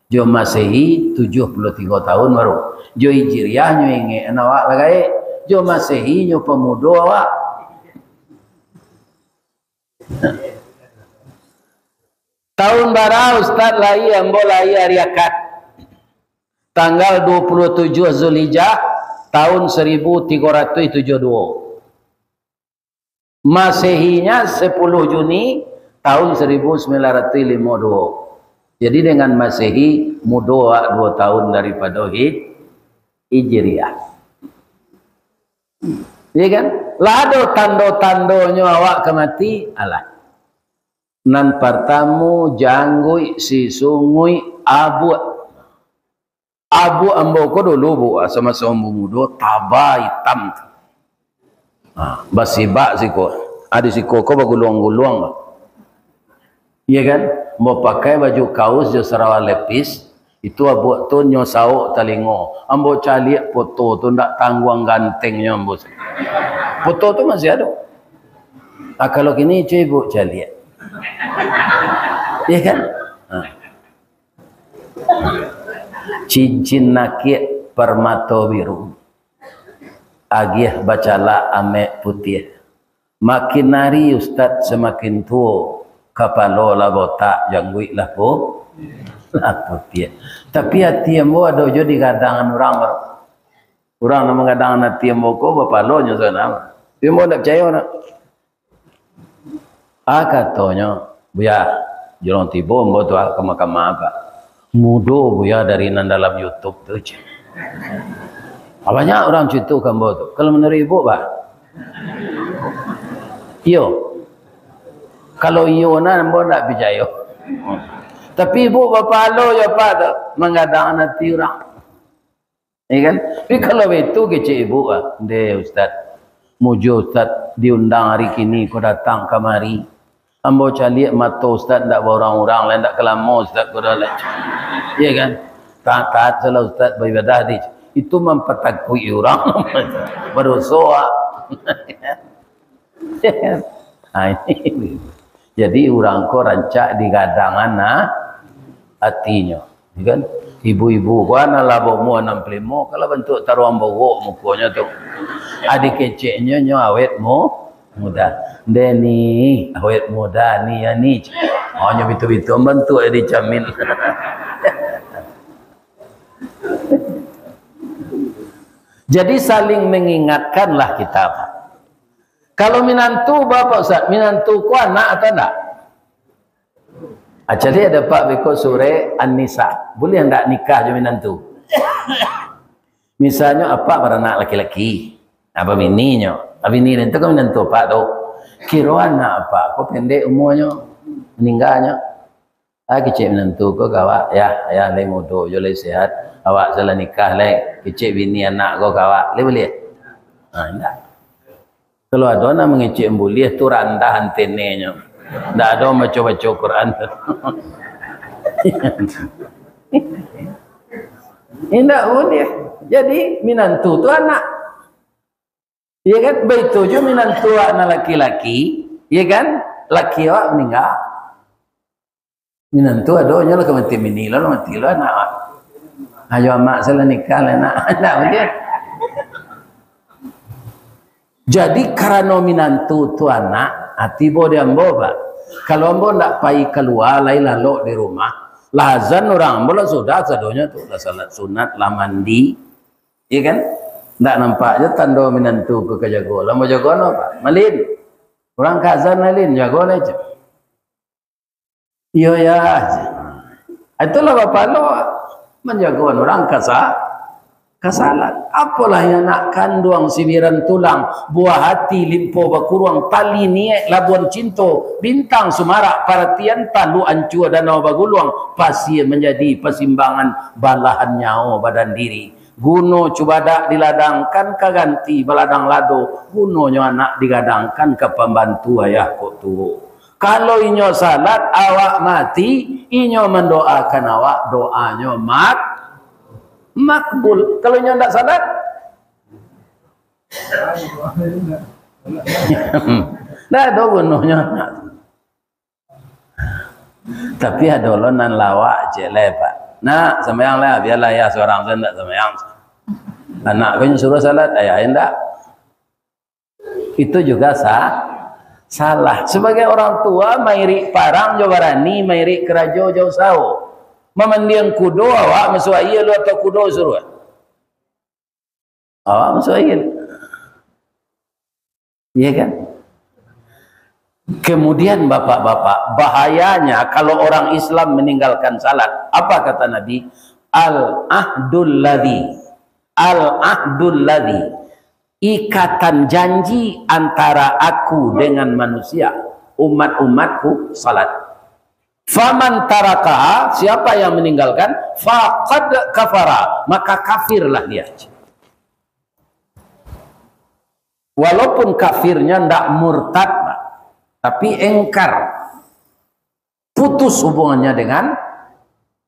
Jo masehi 73 tahun baru. Jo hijriah nyo inge awak lagai. Jo masehi nyo pemuda awak. Tahun bara Ustaz lai ambo lai hari akad. Tanggal 27 Zulhijjah tahun 1372. Masehinya 10 Juni tahun 1952. Jadi dengan Masehi muda 2 tahun daripada Hijriah. Iya kan? Lado tando-tandonyo awak kemati alah. Nan pertamu janggui si sungui abu ambo ko dulu bu sama sombu mudo tabai hitam. Basiba siko. Ada siko ko bagulung-gulung. Iya kan? Mau pakai baju kaos jo sarawa lepis itu abu tu nyosau talingo. Ambo cali foto tu ndak tangguang gantengnya ambo. Foto tu masih ada. Kalau kini cuy bu cali. Iya kan? Cincin nakik permato biru. Agih bacalah ame putih. Makin hari ustaz semakin tua. Kapalo lah botak janggui lah po. Putih. Tapi hati ambo ada jo di gadangan orang. Orang nama gadangan hati ambo ko bapalo nyo sana. Dia mau nak percaya nak. Katanya, buya, jolong tiba ambo tu kama-kama apa. Mudo buya dari nan dalam YouTube tu je. Banyak orang cerita ambo tu. Kalau menurut ibu bah. Yo. Kalau iyo na ambo nak percaya. Tapi ibu bapa lo ya pak tu menggadang hati orang. Ya kan? Tapi kalau itu kecik ibu ah, deh ustaz. Mujo ustaz diundang hari kini kau datang kemari. Ambo cari mata ustaz tak orang-orang lain tak kelamo ustaz kau dah lek. Ya kan? Tak salah ustaz beribadah di. Itu mempertakui orang. Berdosa. Ini. Jadi orang ko rancak di gadangan hatinya. Kan? Ibu-ibu ko ana labo mu 65 kalau bentuk taruang bawa mukanya tu. Adik keceknya nyo awet mu muda. Deni awet muda ni ya ni. Hanya bitu-bitu bentuk di jamin. Jadi saling mengingatkanlah kita. Kalau minantu bapak Ustaz, minantu ku anak atau enggak? Jadi ada Pak Biko sore An-Nisa. Boleh enggak nikah je minantu? Misalnya apa para anak laki-laki? Apa bininya? Bini itu kan minantu Pak tu. Kira anak apa? Kau pendek umurnya, meninggalnya. Kecik minantu kau kawak. Ya, ayah leh muda, jo leh sehat. Awak salah nikah leh. Kecik bini anak kau kawak. Leh boleh? Enggak. Kalau ada nak mengecek boleh tu randah antenenya. Tak ada baca-baca Quran. Tidak boleh. Jadi minantu tu anak. Ya kan? Begitu je minantu anak laki-laki. Ya kan? Laki awak meninggal. Minantu adanya lah kemati bini lah mati lah anak. Ayo mak salah nikah lah nak. Tak boleh. Jadi karena minantu tu anak, hati bo dia ambo pak. Kalau ambo nak pai keluar, lain lalu di rumah, lazan orang ambo lah sudah sadonya tu, lah salat sunat, lah mandi, iya kan? Tak nampak je tanda minantu ke jago, lah mau jago no pak, malin, orang kazan malin jago aja. Iya ya, itulah bapak lo menjago orang kasalan. Apalah yang nak kandung sibiran tulang, buah hati limpo bakuruang tali niek labuan cinto, bintang sumarak perhatian talu ancua danau baguluang, pasir menjadi persimbangan balahan nyawa badan diri. Guno cubadak diladangkan kaganti baladang lado, gunonya anak digadangkan ke pembantu ayah kok tu. Kalau inyo salat awak mati, inyo mendoakan awak doanya makbul. Kalau nyo ndak salat dah ada gunanya. Tapi ada lonan lawak je lepak. Nak sembahyang lah biarlah ya seorang saya ndak sembahyang. Anak kau suruh salat ayah ndak. Itu juga salah. Sebagai orang tua mairi parang jo barani, mairi kerajo jauh sao. Memandian kudo awak masuk air lu atau kudo suruh? Awak masuk air. Iya kan? Kemudian bapak-bapak, bahayanya kalau orang Islam meninggalkan salat. Apa kata Nabi? Al-ahdul ladhi ikatan janji antara aku dengan manusia, umat-umatku, salat. Faman taraka, siapa yang meninggalkan, faqad kafara, maka kafirlah dia. Walaupun kafirnya tidak murtad, tapi engkar, putus hubungannya dengan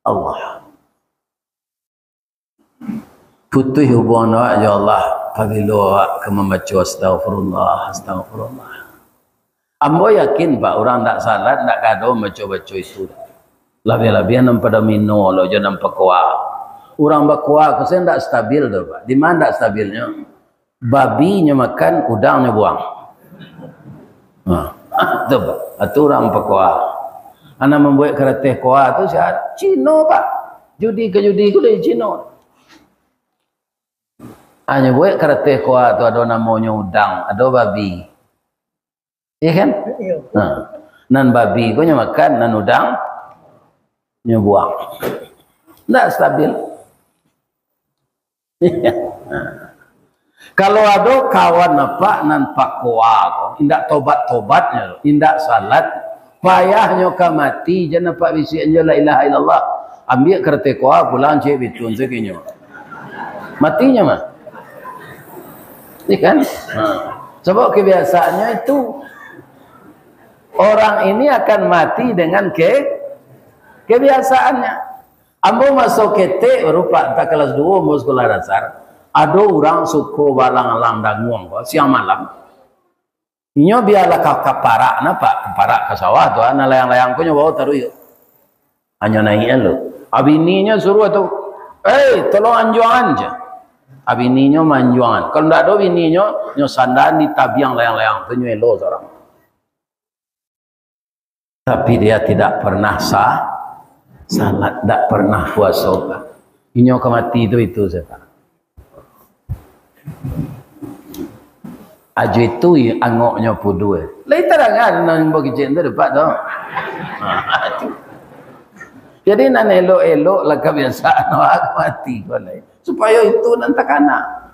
Allah. Putus hubungan ya Allah apabila ke membaca astagfirullah, astagfirullah. Ambo yakin Pak, orang tak salat, tak kado baca-baca itu. Lebih-lebih nampak mino, lo jangan nampak kuah. Orang berkuah, saya tak stabil tu Pak. Di mana tak stabilnya? Babinya makan, udangnya buang. Itu Pak, itu orang berkuah. Anak membuat kereta kuah tu saya Cino Pak. Judi ke judi ku dari Cino. Hanya buat kereta kuah tu ada namanya udang, ada babi. Iya kan? Nan babi ko nya makan, nan udang nya buang. Tidak stabil. Kalau ada kawan apa nan pak koa, indak tobat-tobatnya, indak salat, payahnya ka mati jangan pak bisi anja la ilaha illallah. Ambil kereta koa pulang cek bitun sekinya. Matinya mah. Iya kan? Sebab kebiasaannya itu orang ini akan mati dengan kebiasaannya. Ambo masuk kete berupa tak kelas 2 mau sekolah dasar. Ada orang suku balang-alang danguang siang malam. Inyo biarlah kaparak napa? Kaparak ke sawah tu ana layang-layang punya bawa taruh yuk. Hanya naiknya lo. Abininya suruh tu, tolong anjuan aja. Abininya manjuan. Kalau ndak ada bininya nyo sandan di tabiang layang-layang tu nyelo seorang. Tapi dia tidak pernah salat, tidak pernah puasa. Inyo kemati itu saya. Aju itu angoknya pudu. Lain terangan nan bagi jenda depan tu. Jadi nan elok-elok lah kebiasaan awak mati boleh. Supaya itu nan takana.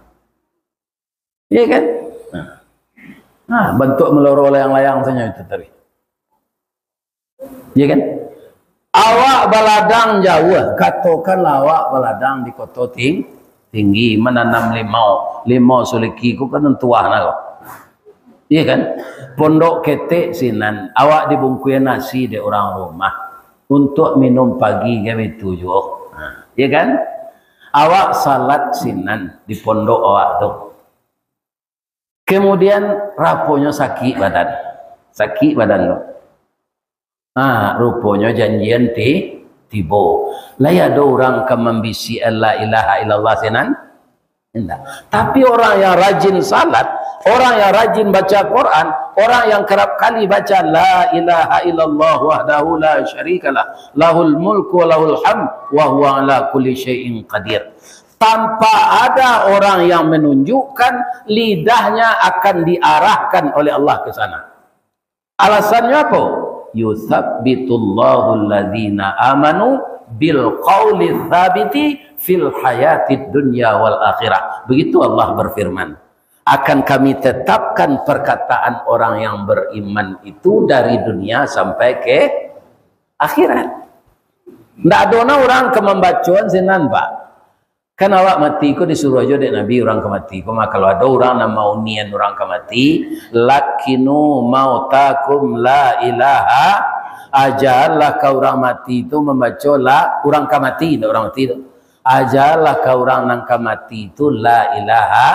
Iya kan? Bentuk meloro layang-layang saja itu tadi. Ya kan? Awak baladang jauh, katakanlah awak baladang di kota tinggi, menanam limau suliki ku kan tuah nak. Iya kan? Pondok ketek sinan, awak dibungkus nasi di orang rumah untuk minum pagi kami tujuh. Iya kan? Awak salat sinan di pondok awak tu. Kemudian rapunya sakit badan lo. Rupanya janjian tibo. Lah ada orang ke membisi la ilaha illallah sinan. Tidak. Tapi orang yang rajin salat, orang yang rajin baca Quran, orang yang kerap kali baca la ilaha illallah wahdahu la syarikalah, lahul mulku wa lahul hamd wa huwa ala kulli syai'in qadir. Tanpa ada orang yang menunjukkan, lidahnya akan diarahkan oleh Allah ke sana. Alasannya apa? Yuthabbitullahu alladhina amanu bil qawli tsabiti fil hayatid dunya wal akhirah. Begitu Allah berfirman, akan kami tetapkan perkataan orang yang beriman itu dari dunia sampai ke akhirat. Tidak ada orang ke membacuan sinan Pak. Kan awak mati ko disuruh aja dek Nabi orang ke mati ko. Maka kalau ada orang yang mau nian orang ke mati, lakinu mautakum la ilaha, ajarlah kau orang mati itu membaca la orang ke mati, orang mati itu. Ajarlah kau orang nang ke mati itu la ilaha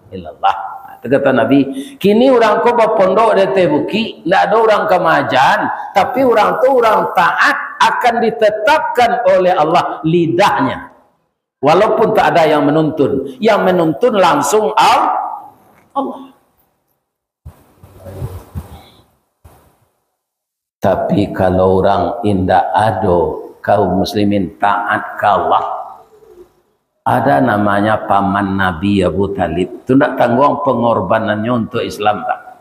illallah. Kata Nabi, kini orang ko berpondok di Tebuki, tidak ada orang kemajan, tapi orang tu orang taat akan ditetapkan oleh Allah lidahnya. Walaupun tak ada yang menuntun. Yang menuntun langsung Allah. Tapi kalau orang indah ada kaum muslimin taat ke Allah, ada namanya paman Nabi Abu Talib. Itu tidak tanggung pengorbanannya untuk Islam tak.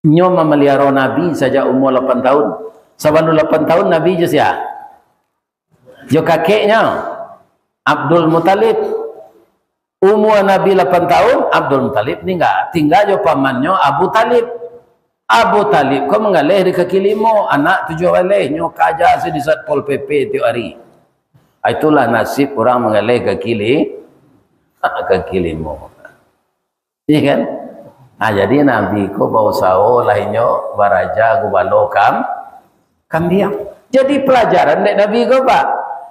Nyo memelihara Nabi saja umur 8 tahun. Sebelum 8 tahun Nabi je sia. Jo kakeknya Abdul Muttalib. Umur Nabi 8 tahun, Abdul Muttalib meninggal. Tinggal jo pamannya Abu Talib. Abu Talib kau mengalih di kaki limo, anak 7 walih, nyok aja di Satpol PP tiap hari. Itulah nasib orang mengalih kaki limo. Iya kan? Nah, jadi Nabi ko bau sao lainnya baraja gubalo kambiang. Jadi pelajaran dek Nabi ko Pak.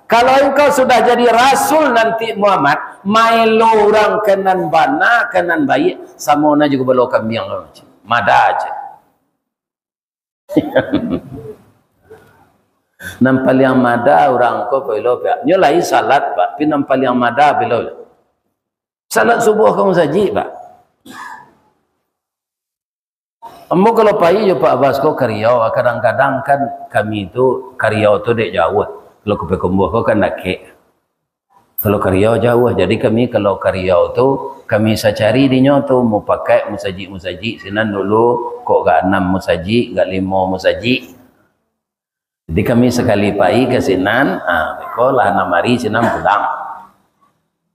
Kalau engkau sudah jadi rasul nanti Muhammad, mailo orang kenan bana, kenan baik, samona juga balo kambiang macam. Mada aja. Nampal yang mada orang ko pelo Pak. Nyolai salat Pak, pi nampal yang mada pelo. Salat subuh kamu saji Pak. Ambo kalau pagi jo Pak Abbas ko ke Riau, kadang-kadang kan kami itu ke Riau tu dek jauh. Kalau ke Pekumbuh ko kan dake. Kalau ke Riau jauh, jadi kami kalau ke Riau tu kami cari dinyo tu mau pakai musaji sinan dulu kok gak 6 musaji, gak 5 musaji. Jadi kami sekali pagi ke sinan, ko lah 6 hari sinan pulang.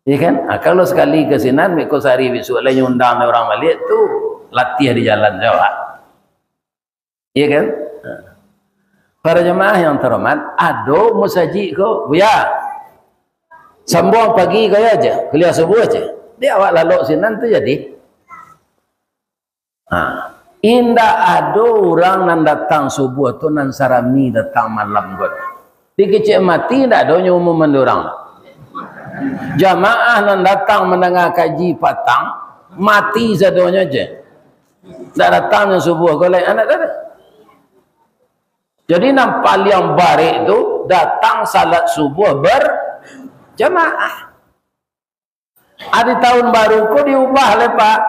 Iya kan? Kalau sekali ke sinan, ko sehari besok lain undang orang balik tu latih di jalan Jawa. Iya kan? Para jemaah yang terhormat, ado musaji ko, buya. Sambung pagi kaya aja, kuliah subuh aja. Dia awak lalu sinan tu jadi. Indah ado orang nan datang subuh tu nan sarami datang malam god. Di kecil mati ndak ada umum mendorang. Jamaah nan datang mendengar kaji patang mati sadonya aja. Tak datangnya subuh golek anak ada. Jadi nampak yang barik itu datang salat subuh berjamaah. Ada tahun baru kok diubah lepak.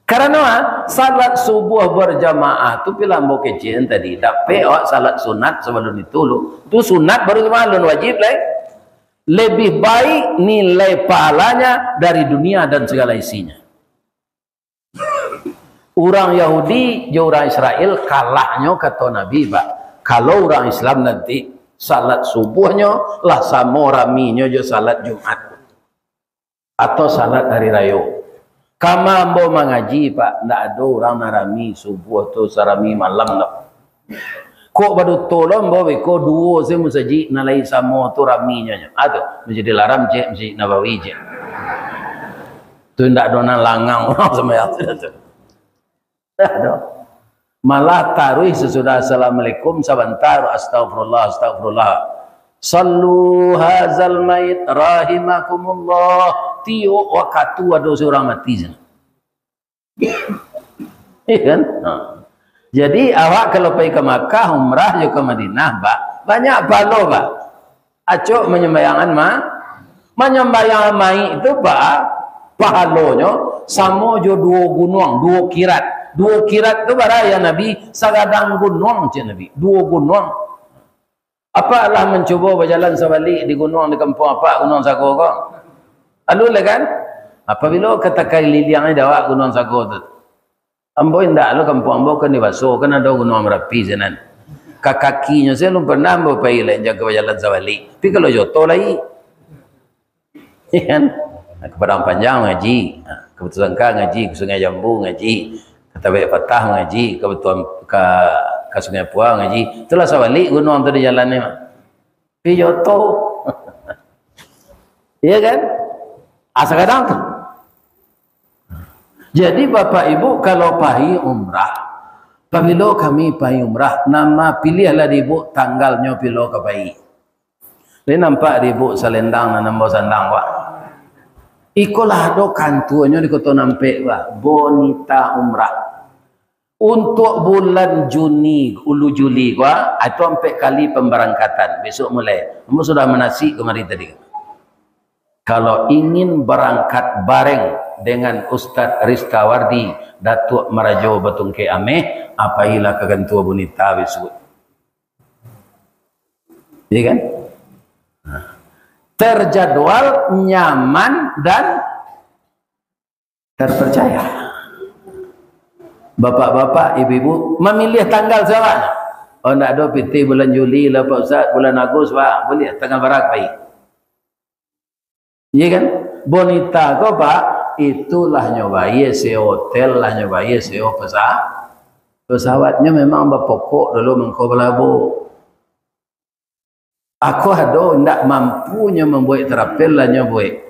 Karena salat subuh berjamaah tu pila mau kecil tadi. Tapi salat sunat sebelum itu lu. Itu sunat baru jamaah wajib lah. Lebih baik nilai pahalanya dari dunia dan segala isinya. Orang Yahudi, orang Israel kalahnya kata Nabi Pak. Kalau orang Islam nanti salat subuhnya lah sama raminya je salat Jumat atau salat hari raya. Kama ambo mengaji Pak, ndak ada orang narami subuh tu sarami malam nak. Kok badu tolong bawa ko duo se musaji nalai sama tu raminya. Ada menjadi laram je Masjid Nabawi je. Tu ndak dona langang orang sembahyang tu. Ada. Malah taruh sesudah assalamualaikum sebentar astagfirullah. Sallu hazal mayit rahimakumullah. Tio wakatu ada seorang mati sana. Iya kan? Jadi awak kalau pergi ke Makkah umrah juga ke Madinah Pak, banyak balo Pak. Acok menyembayangan menyembayangan mai itu Pak, pahalonya sama jo 2 gunung, 2 kirat. 2 kirat itu baraya Nabi sagadang gunung je Nabi. 2 gunung. Apa Allah mencoba berjalan sebalik di gunung di kampung apa Gunung Sago kau? Alul kan? Apabila katakan liliang ni dawak Gunung Sago tu. Ambo indah lo kampung ambo kan di Baso kan ada gunung Merapi senan. Kakinya saya belum pernah ambo pergi lain jaga berjalan sebalik. Tapi kalau joto lagi. Kan? Kepada panjang ngaji, kebetulan ngaji, ke Sungai Jambu ngaji. Tapi patah ngaji, kebetulan ke Sungai Puang ngaji. Itulah sebalik gunung tu di jalan ni. Pijoto. Iya kan? Asal kadang tu. Jadi Bapak Ibu kalau pergi umrah, apabila kami pergi umrah, nama pilihlah ibu tanggalnya pilih ke pergi. Ini nampak ibu selendang dan nombor sandang Pak. Ikolah do kantuannya di kota nampak Pak, Bonita Umrah. Untuk bulan Juni, ulu Juli gua, itu 4 kali pemberangkatan. Besok mulai. Kamu sudah menasi kemarin tadi. Kalau ingin berangkat bareng dengan Ustaz Rizkawardi, Datuk Marajo Batungke Ameh, apailah kegantua Bonita besok. Iya kan? Terjadwal, nyaman dan terpercaya. Bapak-bapak, ibu-ibu memilih tanggal siapa? Oh nak ada PT bulan Juli lah Pak Ustaz, bulan Agustus Pak, boleh tanggal berapa baik. Iya kan? Bonita kok Pak, itulah nyobai si hotel lah nyobai si pesawatnya memang berpokok dulu mengko belabu. Aku ada ndak mampunya membuat terapel lah nyobai.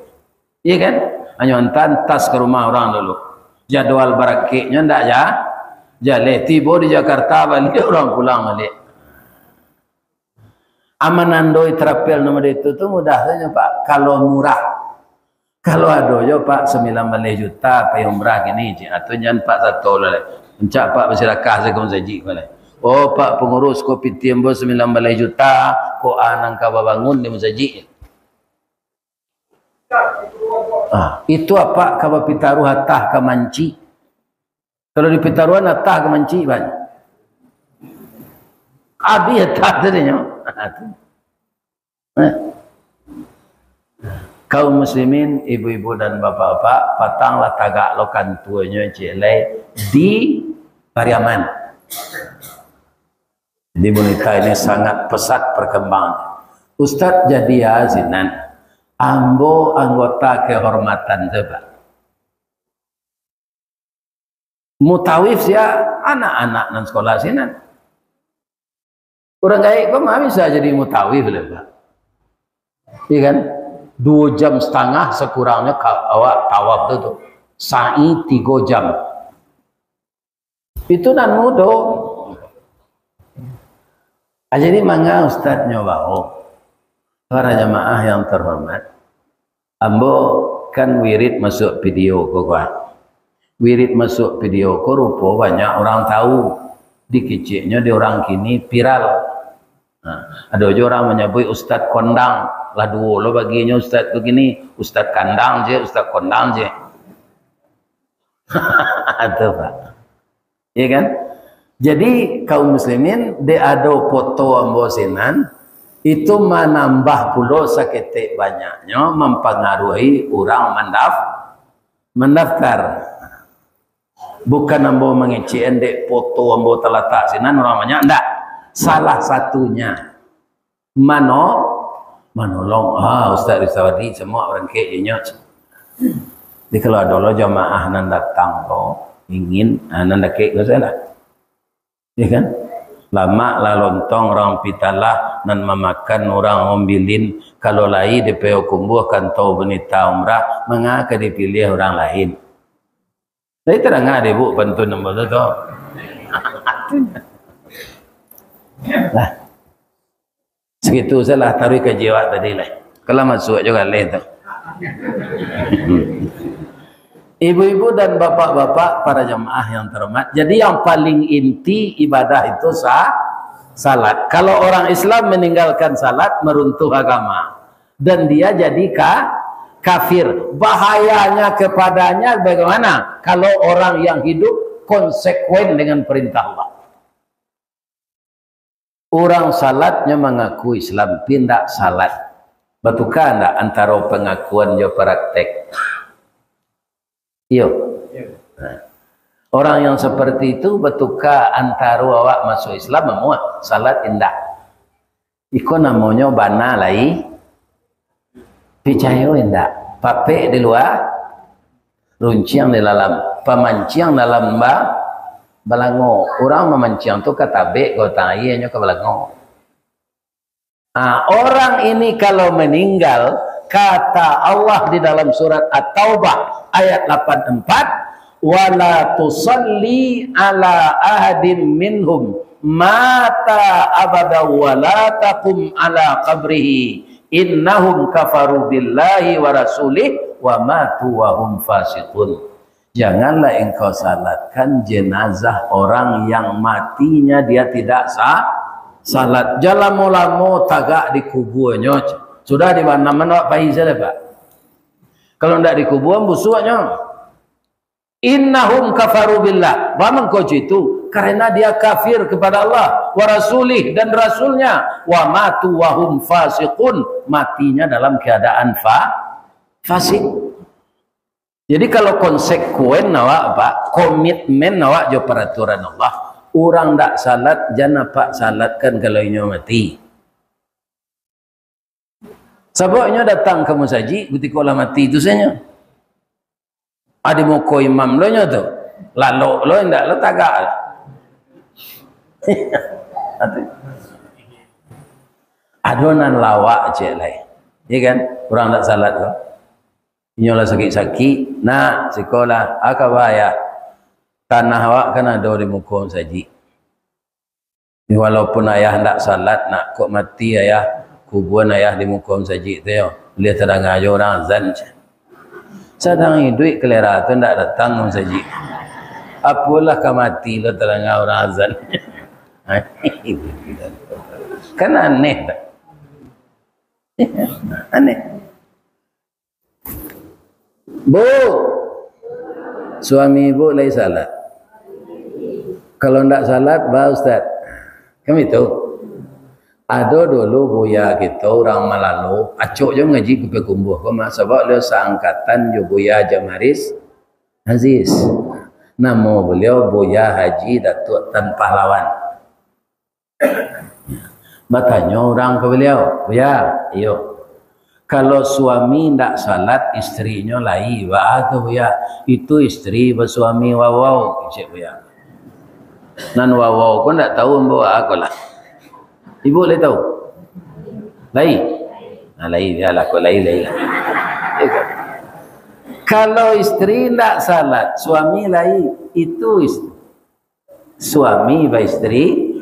Iya kan? Hanya tas ke rumah orang dulu. Jadwal barakiknya ndak ya? Jale tiba di Jakarta balik orang pulang balik. Amanandoi terapel nomor itu tuh mudah saja Pak. Kalau murah, kalau ada yo Pak 19 juta pay umrah gini, atau jangan Pak satu lah. Encak Pak bersirakah saya kau saji boleh. Oh Pak pengurus kopi tiembo 19 juta, ko anang ka bangun di saji. Itu apa kaba pitaru hatah ka manci. Kalau di pitaruan hatah ka manci banyak. Abi hatah tadinya. Kaum muslimin, ibu-ibu dan bapak-bapak, patanglah tagak lokan tuanya jelai di Pariaman. Di bonita ini sangat pesat perkembangan. Ustadz jadi azinan, ambo anggota kehormatan coba. Mutawif ya anak-anak nan sekolah sinan. Orang gaib kok mah bisa jadi mutawif lah Pak. Iya kan? 2,5 jam sekurangnya awak tawaf itu. Sa'i 3 jam. Itu nan mudo. Jadi mangga Ustadz nyoba para jamaah yang terhormat. Ambo kan wirid masuk video kok. Wirid masuk video kok rupa banyak orang tahu. Dikiciknya di orang kini viral. Nah, ada juga orang menyebut Ustadz kondang lah dulu baginya Ustadz begini, Ustadz kandang je, Ustadz kondang je. Itu Pak. Iya kan? Jadi kaum muslimin dia ada foto ambosinan itu menambah pulau seketik banyaknya mempengaruhi orang mendaftar. Bukan ambo mengecek dek foto ambo terletak sinan orang banyak ndak. Salah satunya manolong Ustaz Rizawadi semua orang kayaknya. Jadi kalau ada jamaah nan datang ingin nan dakek ke sana. Ya kan? Lama lah lontong orang pitalah nan memakan orang ombilin kalau lain DPO kumbuh kan tahu benita umrah mengapa dipilih orang lain. Saya terang ada bu bantu nombor tu. Nah, segitu salah tarik ke jiwa tadi lah. Kalau masuk juga leh tu. Ibu-ibu dan bapak-bapak para jamaah yang terhormat. Jadi yang paling inti ibadah itu salat. Kalau orang Islam meninggalkan salat meruntuh agama dan dia jadi kafir. Bahayanya kepadanya bagaimana? Kalau orang yang hidup konsekuen dengan perintah Allah. Orang salatnya mengaku Islam, pindah salat. Betulkah anda antara pengakuan dan praktek? Iya. Nah, orang yang seperti itu betulkah antara awak masuk Islam semua salat indah. Iko namanya bana lai. Picayo indah. Pape di luar, runciang di dalam, pemanciang dalam balango. Orang memanciang tu kata be, kata ianya ke balango. Orang ini kalau meninggal, kata Allah di dalam surat At-Taubah ayat 84, wala tusalli ala ahadin minhum mata abada wala taqum ala qabrihi innahum kafaru billahi wa rasulih wa matu wa hum fasiqun. Janganlah engkau salatkan jenazah orang yang matinya dia tidak salat. Jalan mulamo tagak di kuburnya. Sudah di mana-mana Pak Izal Pak. Kalau tidak di kuburan busuknya. Innahum kafaru billah. Bagaimana kau itu? Karena dia kafir kepada Allah wa rasulih dan rasulnya. Wa matu wa hum fasiqun. Matinya dalam keadaan fasik. Jadi kalau konsekuen awak Pak, komitmen awak jo peraturan Allah. Orang tak salat jangan Pak salatkan kalau ini mati. Sebabnya datang ke musaji ketika lah mati itu saja. Ada muka imam lo nya tu. Lalu lo ndak lo tagak. Adonan lawak je lah. Ya kan? Orang tak salat tu. Nyola sakit-sakit, nak sekolah akabaya. Tanah awak kan ada di muka musaji. Walaupun ayah ndak salat nak kok mati ayah kuburan ayah di muka musaji tu yo. Dia terang aja orang azan. Sedang duit kelera tu ndak datang musaji. Apalah kau mati lo terang orang azan. Kan aneh tak? Aneh. Bu, suami ibu lagi salat. Kalau ndak salat, bah Ustaz. Kami tahu. Ada dulu buya kita orang Malalo, acok je ngaji ke kumbuh. Koma sebab dia seangkatan je buya Jamaris Aziz. Nama beliau Buya Haji Datuk Tan Pahlawan. Bertanya orang ke beliau, Buya, iyo. Kalau suami tidak salat, istrinya lain. Wah tu Buya, itu istri bersuami wawau, Cik Buya. Nan wawau pun tak tahu bawa aku lah. Ibu boleh tahu? Lain? Lain, ya lah, kau lain. Kalau istri tidak salat, suami lain, itu istri. Suami by istri,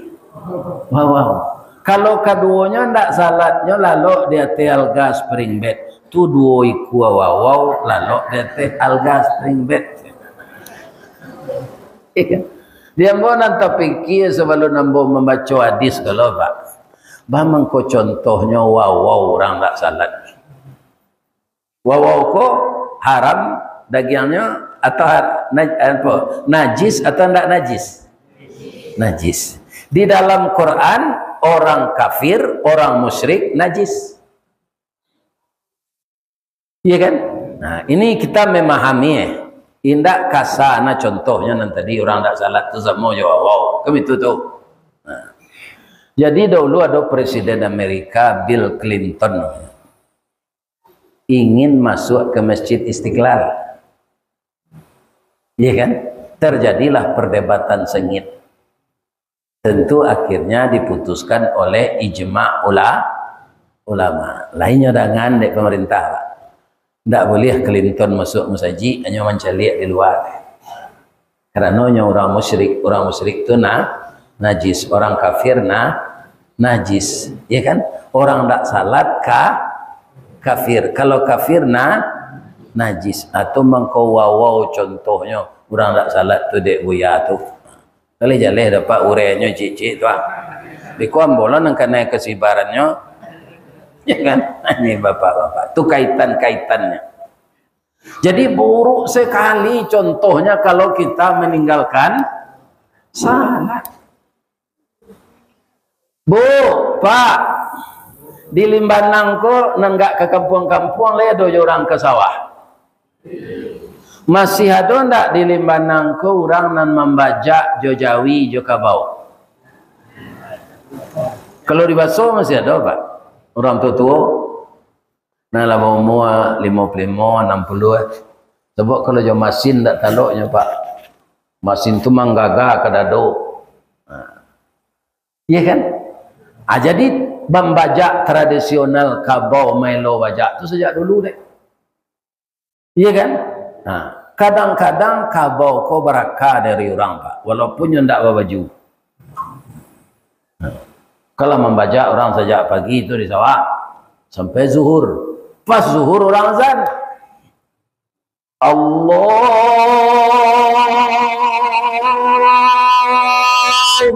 wawau. Kalau keduanya tidak salatnya, lalu dia teh alga spring bed. Tu dua iku wawau, lalu dia teh alga spring bed. Dia mau nanti fikir sebelum nambo membaca hadis kalau pak. Bamang ko contohnya wawau orang tak salat. Wawau ko haram dagingnya atau najis atau tidak najis? Najis. Di dalam Quran orang kafir, orang musyrik najis. Iya kan? Nah, ini kita memahami indak kasana contohnya nanti tadi orang tak salat tu semua jawab wow, kami itu tu. Nah. Jadi dulu ada Presiden Amerika Bill Clinton ingin masuk ke Masjid Istiqlal. Iya kan? Terjadilah perdebatan sengit. Tentu akhirnya diputuskan oleh ijma' ulama. Lainnya dengan dek pemerintah. Tak boleh Clinton masuk musaji, hanya mencalik di luar. Karena orang musyrik itu najis, orang kafir najis, ya kan? Orang tak salat kafir. Kalau kafir najis. Atau mengkau wawau contohnya orang tak salat tu dek buya tu. Kali jaleh dapat urainya cicik tu. Bikuam bola nang kena kesibarannya. Ya kan? Ini bapak-bapak. Itu kaitan-kaitannya. Jadi buruk sekali contohnya kalau kita meninggalkan salat. Bu, Pak, di Limbanang ko nenggak ke kampung-kampung le do orang ke sawah. Masih ada ndak di Limbanang ko orang nan membajak jo Jawi jo Kabau? Kalau di Baso masih ada, Pak. Orang tua nah lah umur 55 60 sebab kalau jauh masin tak taluknya Pak, masin tu manggaga ke dado. Iya kan? Jadi membajak tradisional Kabau Melo bajak tu sejak dulu deh. Iya kan? Kadang-kadang Kabau ko barakah dari orang Pak, walaupun yang tak berbaju. Kalau membajak orang sejak pagi itu di sawah sampai zuhur. Pas zuhur orang azan. Allahu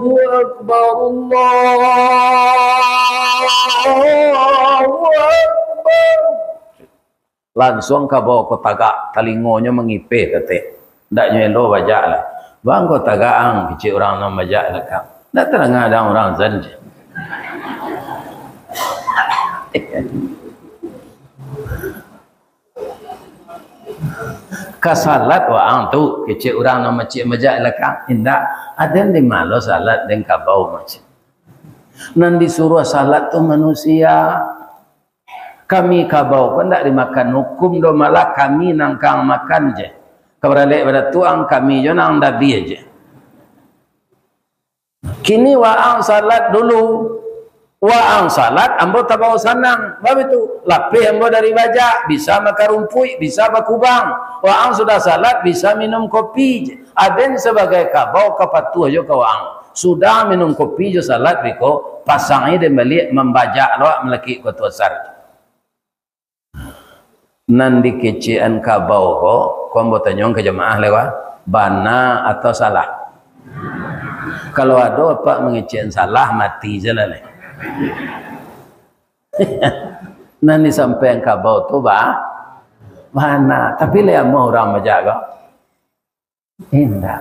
Akbar, Allahu Akbar. Langsung kabau ko tagak talingonya mengipih kata. Ndak nyelo bajak lah. Bang ko tagaang kecil orang nak bajak lah kap. Ndak terang ada orang azan je. Kasalat wa tu kecil orang nama cik majak lekang indak ada di malu salat dan kabau macam nan disuruh salat tu manusia Kami kabau pun tak dimakan hukum do malah kami nangkang makan je. Keberalik pada tuang kami je nang dabi aje. Kini waang salat dulu. Waang salat ambo tabau sanang. Bab itu lapih ambo dari bajak, bisa makan rumput, bisa bakubang. Waang sudah salat bisa minum kopi je. Aden sebagai kabau kapatuh je ka waang. Sudah minum kopi je salat biko pasang dia balik membajak lo melaki ko tuasar. Nan dikecian kabau ko ambo tanyong ke jemaah lewat bana atau salah. Kalau ada apa mengecian salah mati je lah. Nan disampaikan kabau tu mana tapi le mau orang menjaga indah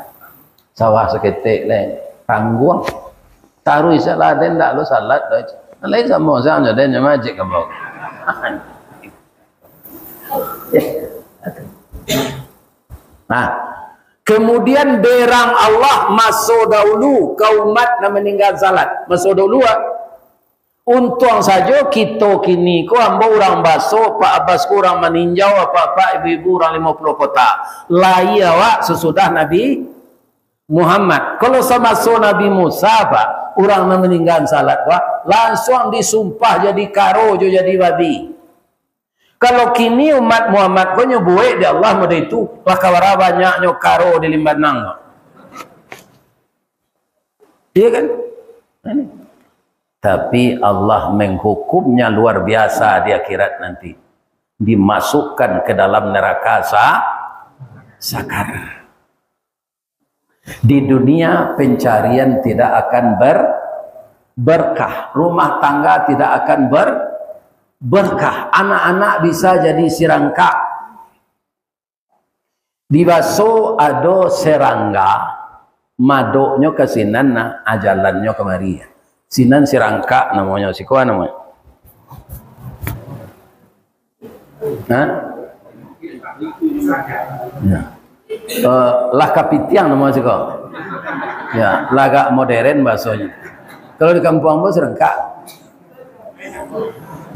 sawah seketik le tangguang taruh salah den dak lo salat dah lain sama sama den majik kabau. Nah, kemudian berang Allah masuk dahulu kaum umat nak meninggal salat masuk dahulu. Untung saja kita kini ko ambo orang baso Pak Abbas kurang meninjau apa ibu-ibu orang 50 kota. Lai awak sesudah Nabi Muhammad. Kalau sama Nabi Musa Pak, orang meninggal salat Pak, langsung disumpah jadi karo jadi babi. Kalau kini umat Muhammad ko nyobuek di Allah mode itu, lah kawara banyaknya karo di Limbanang. Iya kan? Ini. Tapi Allah menghukumnya luar biasa di akhirat nanti. Dimasukkan ke dalam neraka sakar. Di dunia pencarian tidak akan berkah. Rumah tangga tidak akan berkah. Anak-anak bisa jadi sirangka. Di baso ada serangga. Madoknya ke sinan, ajalannya kemari. Sinan sirangka namanya, si kuah namanya. Hah? Ya. Lah kapitiang namanya si kuah. Ya, laga modern bahasanya. Kalau di kampung bos sirangka.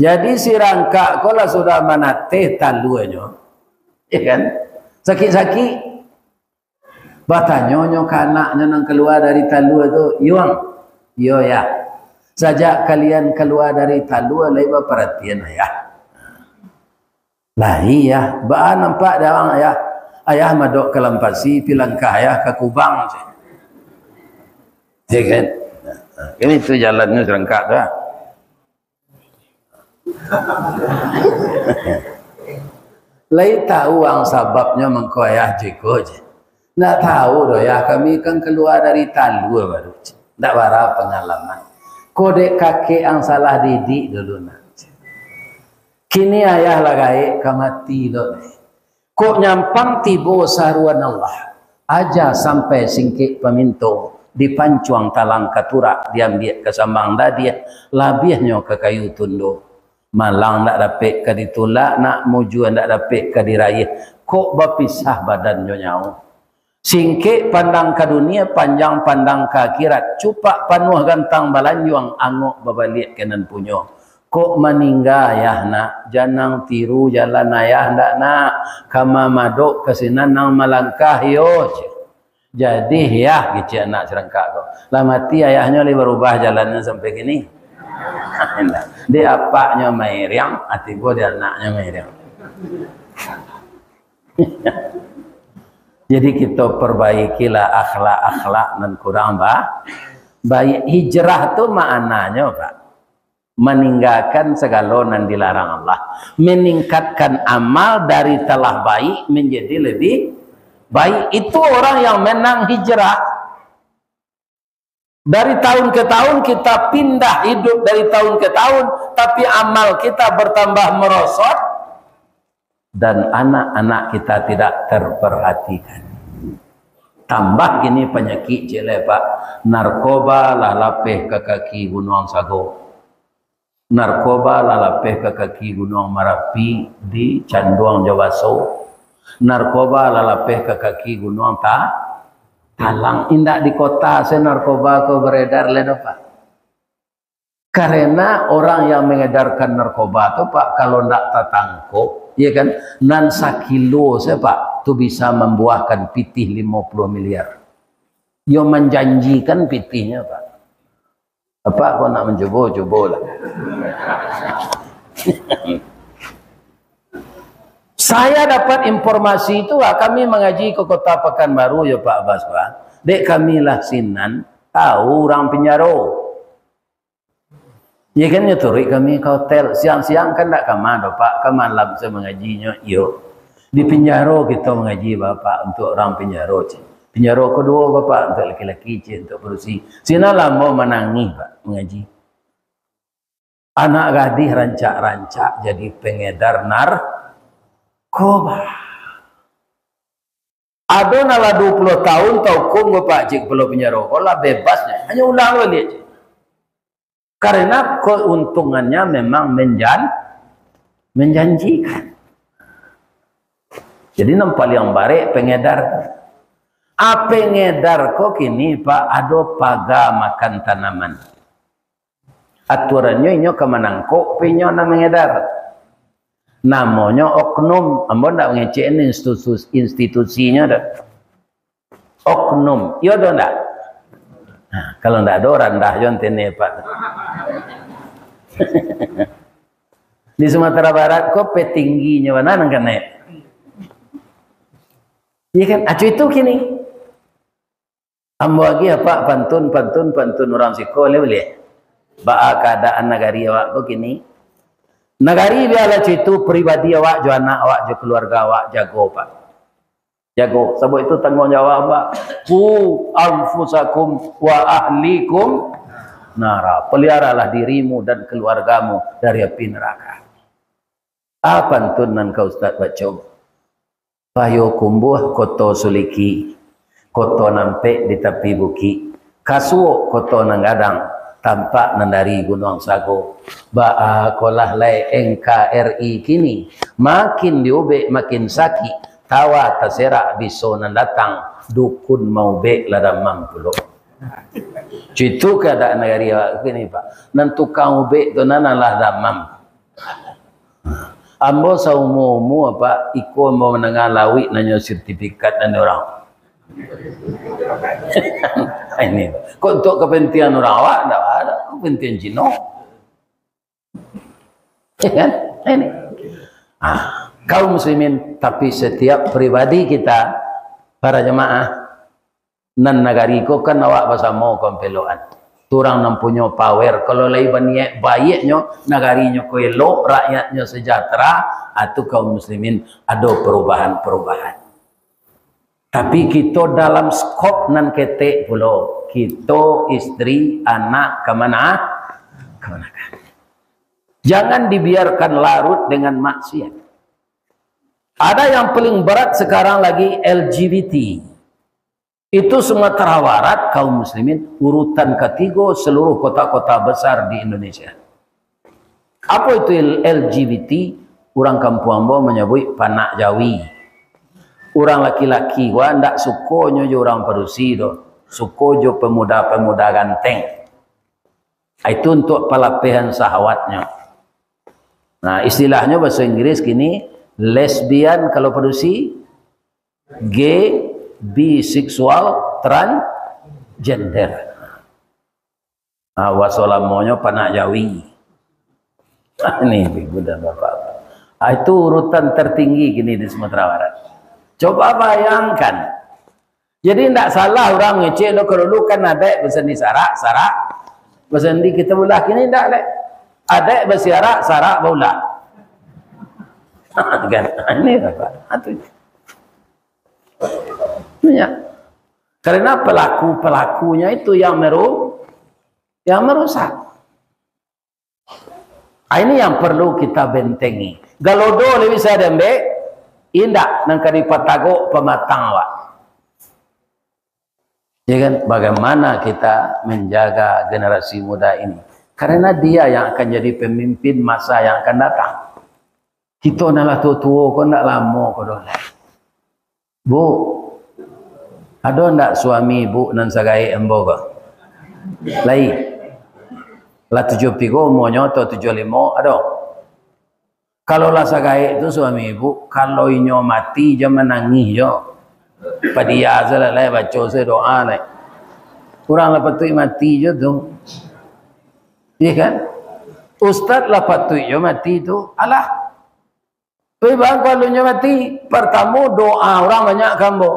Jadi sirangka kalau sudah manate taluannya, ya kan? Sakit-sakit. Batanyonyo kanaknya nang keluar dari talu itu, yuang, yo ya. Sajak kalian keluar dari talu leba perhatian ayah. Lah iya, ba nampak dah ayah. Ayah madok ke Lampasi, pilangkah ayah ke Kubang. Ya kan? Ini itu jalannya serangkak tu. Lai tahu ang sababnya mengko ayah jeko je. Nak tahu doh ya, kami kan keluar dari talu baru. Tak bara pengalaman. Kodek kakek yang salah didik dulu nak. Kini ayah lagai kamati lo. Kok nyampang tibo saruan Allah. Aja sampai singkik peminto dipancuang talang katurak diambil ke sambang dia labihnya ke kayu tundo. Malang nak dapat ke ditulak, nak mujuan nak dapat ke diraih. Kok berpisah badannya nyawa. Singkik pandang ke dunia, panjang pandang ke akhirat. Cupak panuh gantang balanjuang, angok babalik kenan punyo. Kok meninggal ayah nak, janang tiru jalan ayah ndak nak. Kama madok kesinan nang malangkah yo. Jadi ya, gitu anak serangkak kau. Lah mati ayahnya li berubah jalannya sampai gini. Dia apaknya Mairiam, hati gua dia anaknya Mairiam. Jadi kita perbaikilah akhlak-akhlak dan kurang baik. Hijrah itu maknanya Pak, meninggalkan segala yang dilarang Allah, meningkatkan amal dari telah baik menjadi lebih baik. Itu orang yang menang hijrah. Dari tahun ke tahun kita pindah hidup dari tahun ke tahun, tapi amal kita bertambah merosot dan anak-anak kita tidak terperhatikan. Tambah gini penyakit jelek Pak, narkoba lalapeh ke kaki Gunung Sago, narkoba lalapeh ke kaki Gunung Marapi di Canduang Jawa So, narkoba lalapeh ke kaki Gunung Talang. Indak di kota se narkoba ko beredar le Pak. Karena orang yang mengedarkan narkoba itu Pak, kalau tidak tertangkap, ya kan, nan sakilo saya Pak, itu bisa membuahkan pitih 50 miliar. Dia menjanjikan pitihnya Pak. Apa kau nak mencoba, cobalah. Saya dapat informasi itu, kami mengaji ke Kota Pekanbaru ya Pak Abbas Pak. Dek kami lah sinan, tahu orang Penjaro. Ya kan nyeturi kami ke hotel siang-siang kan tak kamar Pak, ke malam saya mengajinya yo. Di Penjaro kita mengaji Bapak untuk orang Penjaro. Penjaro kedua Bapak untuk laki-laki untuk berusi. Sina lama menangi Pak mengaji. Anak gadis rancak-rancak jadi pengedar narkoba. Ada nala 20 tahun tau kum Bapak cik perlu Penjaro. Kalau bebasnya hanya ulang lagi. Karena keuntungannya memang menjanjikan. Jadi nampak yang baik pengedar. Pengedar kok kini Pak ada paga makan tanaman. Aturannya ini kemanangko pinyo na mengedar. Namanya oknum. Ambo ndak ngecekin institusinya dah. Oknum. Iya ada ndak? Nah, kalau ndak ada orang dah jontene Pak. Di Sumatera Barat kok petingginya mana nang kena? Iya kan? Acu itu kini. Ambo lagi apa pantun orang sekolah boleh. Ba keadaan negari awak kok kini. Negari biala itu pribadi awak, jo anak awak, jo keluarga awak jago Pak. Jago, sebab itu tanggung jawab Pak. Ku anfusakum wa ahlikum nara. Peliharalah dirimu dan keluargamu dari api neraka. Apa tuntunan kau Ustaz baca? Payo kumbuh koto suliki, koto nampe di tepi buki, kasuo koto nanggadang, tampak nandari gunung sago. Ba kolah lai NKRI kini, makin diube makin sakit. Tawa terserak biso datang dukun mau be ladang mampulo. Citu keadaan negara ini Pak. Nanti kau be tu nana lah damam. Ambo saumumu apa iko mau menengah lawi nanya sertifikat dan orang. Ini. Kok untuk kepentingan orang awak tak ada kepentingan Cina. Ya kan? Ini. Kaum muslimin, tapi setiap pribadi kita para jemaah nan nagari ko kan awak basamo kompeloan turang nam punya power kalau lai baniak baiknya nagarinya ko elo rakyatnya sejahtera atau kaum muslimin ada perubahan-perubahan. Tapi kita dalam skop nan ketek pulo kita istri anak kemana kan. Jangan dibiarkan larut dengan maksiat. Ada yang paling berat sekarang lagi LGBT. Itu Sumatera Barat kaum muslimin urutan ketiga seluruh kota-kota besar di Indonesia. Apa itu LGBT? Orang kampung ambo menyebut panak Jawi. Orang laki-laki gua ndak sukonyo jo orang perusi do. Suko jo pemuda-pemuda ganteng. Itu untuk pelapihan syahwatnya. Nah, istilahnya bahasa Inggris gini, lesbian kalau perusi, gay, biseksual, transgender. Wassalamualaikum panak Jawi. Ini ibu dan bapak. Itu urutan tertinggi gini di Sumatera Barat. Coba bayangkan. Jadi tidak salah orang ngecek lo kalau lu kan ada besendi sarak, besendi kita belah kini tidak ada. Ada bersiarak, sarak bola. Kan ini apa? Ya. Karena pelakunya itu yang merusak. Ini yang perlu kita bentengi. Galodo lebih saya dembe indak nang kadi patago pematang awak. Ya kan, bagaimana kita menjaga generasi muda ini? Karena dia yang akan jadi pemimpin masa yang akan datang. Kita nalah tua-tua kok ndak lama kok doleh. Bu, ada ndak suami ibu nan sagai embo kok? Lai. Lah 73 umurnya atau 75 ada. Kalau lah sagai itu suami ibu, kalau inyo mati jangan menangis yo. Padia salah lah baca saya doa lah. Kurang lah patut mati je tu. Iya kan? Ustaz lah patut yo mati tu. Alah. Tapi bang kalau nyo mati, pertama doa orang banyak kambo.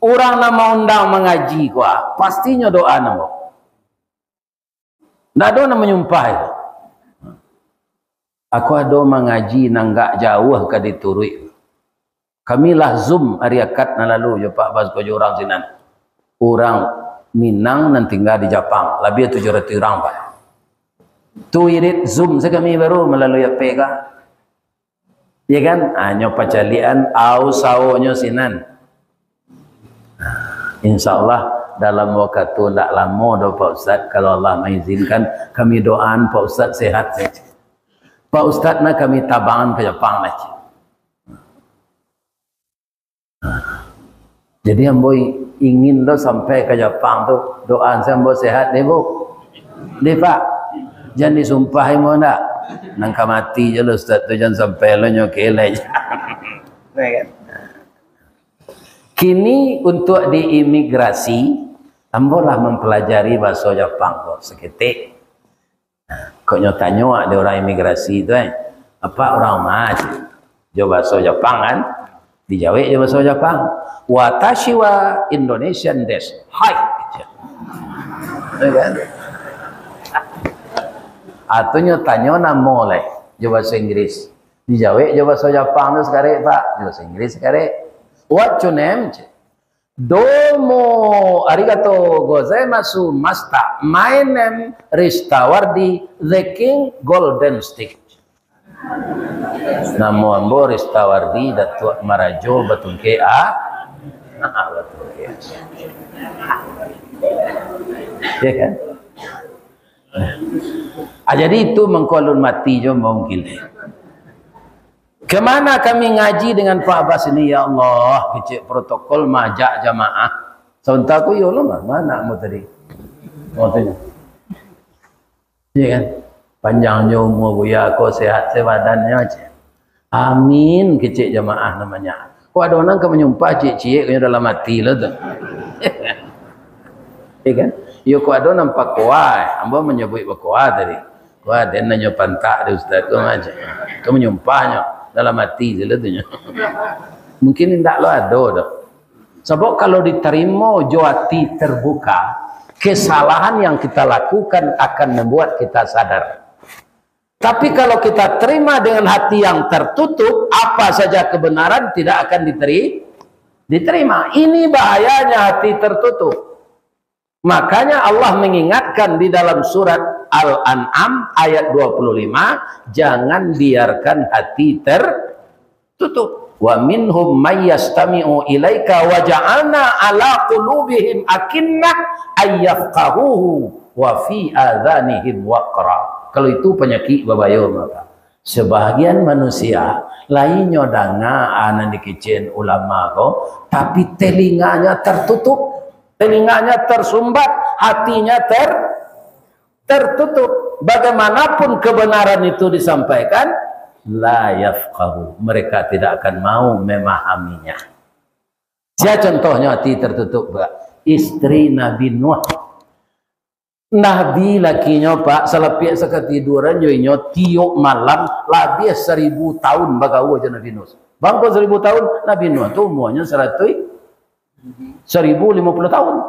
Orang nama undang mengaji kuah, pastinya doa nama. Ndak ada nama menyumpah itu. Aku ada mengaji nanggak jauh ke diturui. Kami lah Zoom hari akad na lalu yo Pak Bas ko orang sinan. Orang Minang nan tinggal di Jepang, lebih 700 orang Pak. Tu irit Zoom saya kami baru melalui PK. Ya kan? Hanya pacalian au saonyo sinan. Insyaallah dalam waktu tidak lama doa Pak Ustaz, kalau Allah mengizinkan kami doaan Pak Ustaz sehat saja. Pak Ustaz nak kami tabangan ke Jepang saja. Jadi ambo ingin lo sampai ke Jepang tu doaan saya ambo sehat deh Bu. Deh Pak. Jangan disumpahi mau nak. Nangka mati je lo Ustaz tu jangan sampai lo nyokele. Kini untuk diimigrasi, ambolah mempelajari bahasa Jepang kok seketik. Kok nyotanya ada orang imigrasi tu apa orang mas? Jo bahasa Jepang kan? Dijawab jo bahasa Jepang. Watashi wa Indonesian desu. Hai. Kan? Atunya tanya nama leh jo bahasa Inggris. Dijawab jo bahasa Jepang tu sekarang Pak, jo bahasa Inggris sekarang. What's your name? Domo arigato gozaimasu masta. My name Ristawardi the King Golden Stick. Namo ambo Ristawardi Datuk Marajo Batungke a. Batungke. Ya kan? Jadi itu mengkolon mati jo mungkin. Kemana kami ngaji dengan Pak Abbas ini ya Allah, kecil protokol majak jamaah. Sebentar aku ya Allah mana mu tadi? Maksudnya. Iya kan? Panjangnya umur buya aku sehat badannya aja. Amin kecil jamaah namanya. Kok ada orang ke menyumpah cik-cik kayaknya dalam mati lah tu. Iya kan? Yo kok ada nampak kuat, hamba menyebut kuat tadi. Kuat dan nanya pantak di ustaz tu macam. Kamu menyumpahnya dalam hati je lah tu. Mungkin tidak lo ada dah. Sebab kalau diterima jo hati terbuka, kesalahan yang kita lakukan akan membuat kita sadar. Tapi kalau kita terima dengan hati yang tertutup, apa saja kebenaran tidak akan diterima. Ini bahayanya hati tertutup. Makanya Allah mengingatkan di dalam surat Al-An'am ayat 25, jangan biarkan hati tertutup. Wa minhum may yastami'u ilaika wa ja'alna ala qulubihim akinnah ayyafqahuhu wa fi adhanihim waqra. Kalau itu penyakit babayo maka. Sebahagian manusia lainnya danga anan dikicen ulama ko, tapi telinganya tertutup. Telinganya tersumbat, hatinya tertutup. Bagaimanapun kebenaran itu disampaikan, la yafqahu. Mereka tidak akan mau memahaminya. Saya contohnya hati tertutup, Pak. Istri Nabi Nuh. Nabi lakinya Pak, selepiak seketiduran joinyo tiuk malam lebih 1000 tahun bagawa aja Nabi Nuh. Bangko 1000 tahun Nabi Nuh itu umurnya 1050 tahun.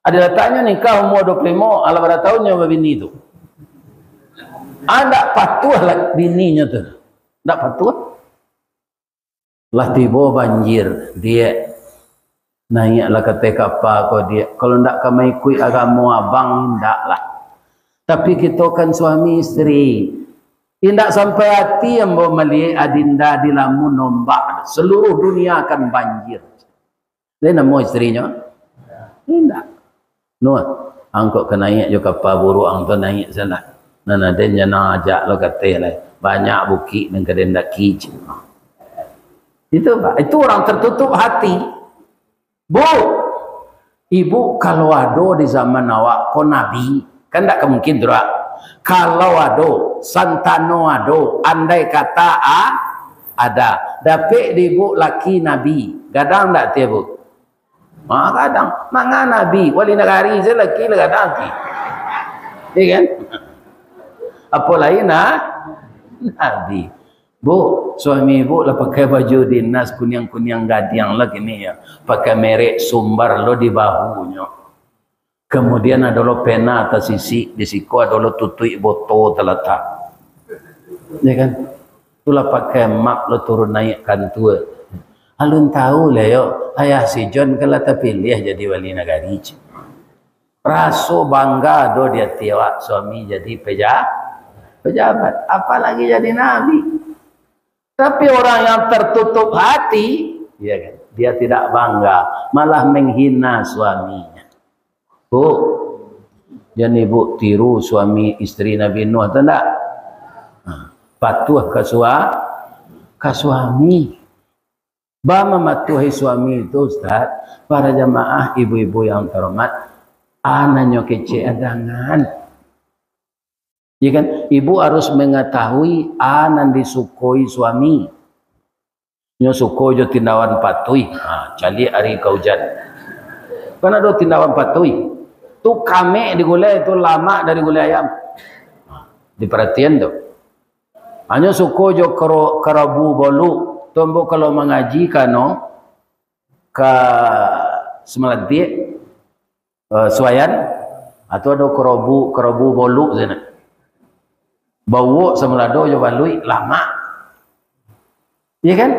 Ada datanya nikah umur 25, ala berapa tahunnya bini itu. Ada patuh lah bininya tuh. Tak patuh. Lah tiba banjir, dia naiklah ke TKP kau dia. Kalau ndak kami ikut agama abang ndak lah. Tapi kita kan suami istri. Indak sampai hati yang mau melihat adinda di lamun nombak. Seluruh dunia akan banjir. Dia nama istrinya? Tidak. Nuh, angkut ke naik juga kapal buruang tu naik sana. Nana dia jangan ajak lo kata lah. Banyak bukit dan kadang tak kicik. Itu Pak. Itu orang tertutup hati. Bu, ibu kalau ada di zaman awak ko nabi, Kan tak mungkin tu. Kalau ada, santano ada, andai kata ada. Dapik di bu laki Nabi. Gadang tak tiap bu? Kadang. Manga Nabi. Wali negari saya laki lah gadang. Iya kan? Apa lain Nabi. Bu, suami ibu lah pakai baju dinas kuning-kuning gadiang lah gini ya. Pakai merek sumbar lo di bahunya. Kemudian ada lo pena atas sisi, di siku ada lo tutui botol terletak. Ya kan? Itulah pakai map lo turun naik kantor. Alun tahu lah yo, ayah si John kalau terpilih jadi wali negari. Raso bangga do dia tiwak suami jadi pejabat. Apalagi jadi nabi. Tapi orang yang tertutup hati, ya kan? Dia tidak bangga, malah menghina suaminya. Bu, jangan ibu tiru suami istri Nabi Nuh, tak? Patuh ke suami. Ba mematuhi suami itu, Ustaz, para jamaah ibu-ibu yang terhormat, anaknya kecil adangan. Ya kan? Ibu harus mengetahui anak disukoi suami. Nyo sukoi jo tindawan patui. Cali hari kaujan. Kan ada tindawan patui. Tu kami di gulai itu lama dari gulai ayam. Diperhatian tu. Hanya sukoi jo kerabu bolu. Tombo kalau mengaji kano ke Semelantik Suayan atau ada kerabu bolu sana. Bawa semelado jo balui lama. Iya kan?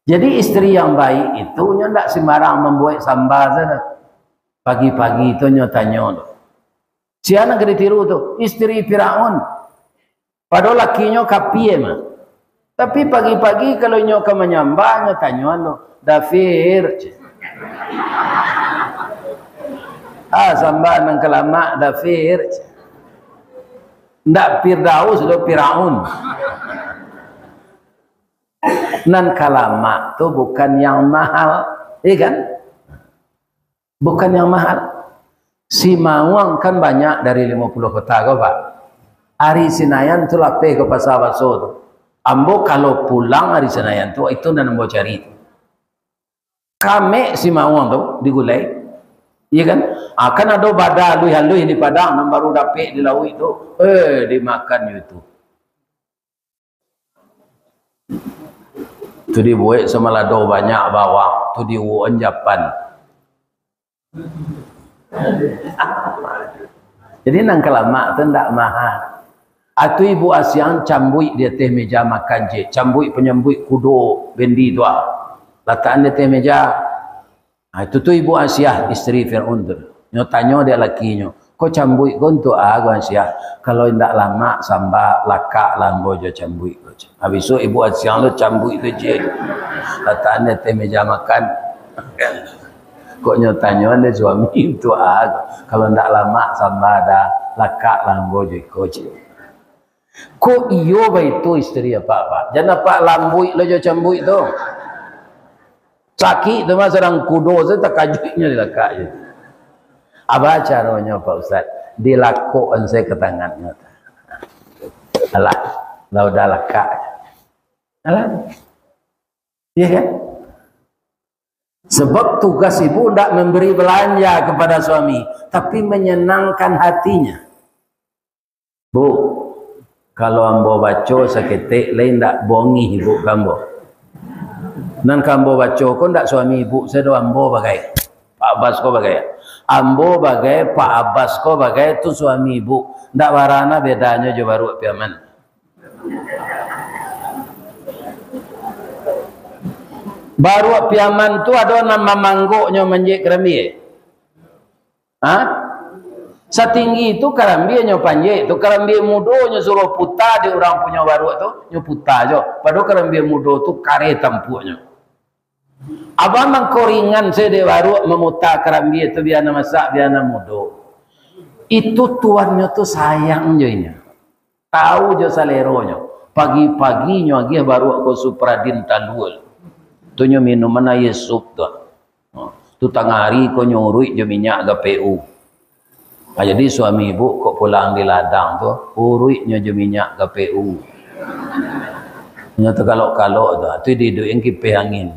Jadi istri yang baik itu nyo ndak sembarang membuat sambal sana. Pagi-pagi itu nyo tanya. Siapa yang ditiru tu? Istri Firaun. Padahal lakinya kapie mah. Tapi pagi-pagi kalau nyo ke menyambah nyo tanya lo, Dafir. Sambal nang kelama Dafir. Ndak Firdaus sudah Firaun. Nan kalama tu bukan yang mahal, iya kan? Bukan yang mahal. Si Mawang kan banyak dari 50 kota kau Pak. Hari Senayan tu lape ke pasar baso tu. Ambo kalau pulang hari Senayan tu itu dan ambo cari. Kami si Mawang tu digulai. Iya kan? Akan ada badak lui-lui di Padang yang baru dapet di laut itu. Dimakan itu. Itu dibuat sama lado banyak bawang. Itu diuan Japan. Jadi nang kelama tu ndak mahal. Atau ibu Asyang cambui di atas meja makan je. Cambui penyambui kudo bendi tu. Letakkan di atas meja. Itu tu ibu Asyah istri Fir'aun tu. Nyo tanya dia lakinya, kau cambui kau untuk gua Asyah. Kalau ndak lama samba lakak lambo jo cambui. Habis itu ibu Asyah lu cambui tu je. Letakkan di atas meja makan. Kok nyo tanya dia suami itu kalau ndak lama samba ada lakak lambo jo je. Kok iyo itu istri apa? Jangan apa lambui lo jo cambui tu. Sakit tu mah serang kudo saya tak kajuknya dilakak je. Apa caranya Pak Ustaz? Dilakukan saya ke tangannya. Alah, lah udah lakak. Alah. Iya kan? Sebab tugas ibu tidak memberi belanja kepada suami, tapi menyenangkan hatinya. Bu, kalau ambo baca seketik lain tak bongi ibu kambo. Nan kambo baca kau ndak suami ibu saya do ambo bagai Pak Abbas kau bagai ambo bagai Pak Abbas kau bagai tu suami ibu ndak warana bedanya jo baru piaman. Baru piaman tu ada nama manggoknya menjek kerambi. Setinggi itu kerambinya panjang tu kerambi mudonya suruh putar di orang punya baru tu nyo putar jo. Padahal kerambi mudo tu kare tampuknya. Abang mangkoringan saya baru memutar kerambi itu biar masak biar mudo. Itu tuannya tu sayang jo ini. Tahu jo saleronya. Pagi-paginya dia baru aku supradin talul. Tu nyo minuman air sup tu. Tu tengah hari ko nyurui jo minyak GPU. Jadi suami ibu kok pulang di ladang tu, uruiknya je minyak KPU. Nya terkalok-kalok tu, tu diduin kipas angin.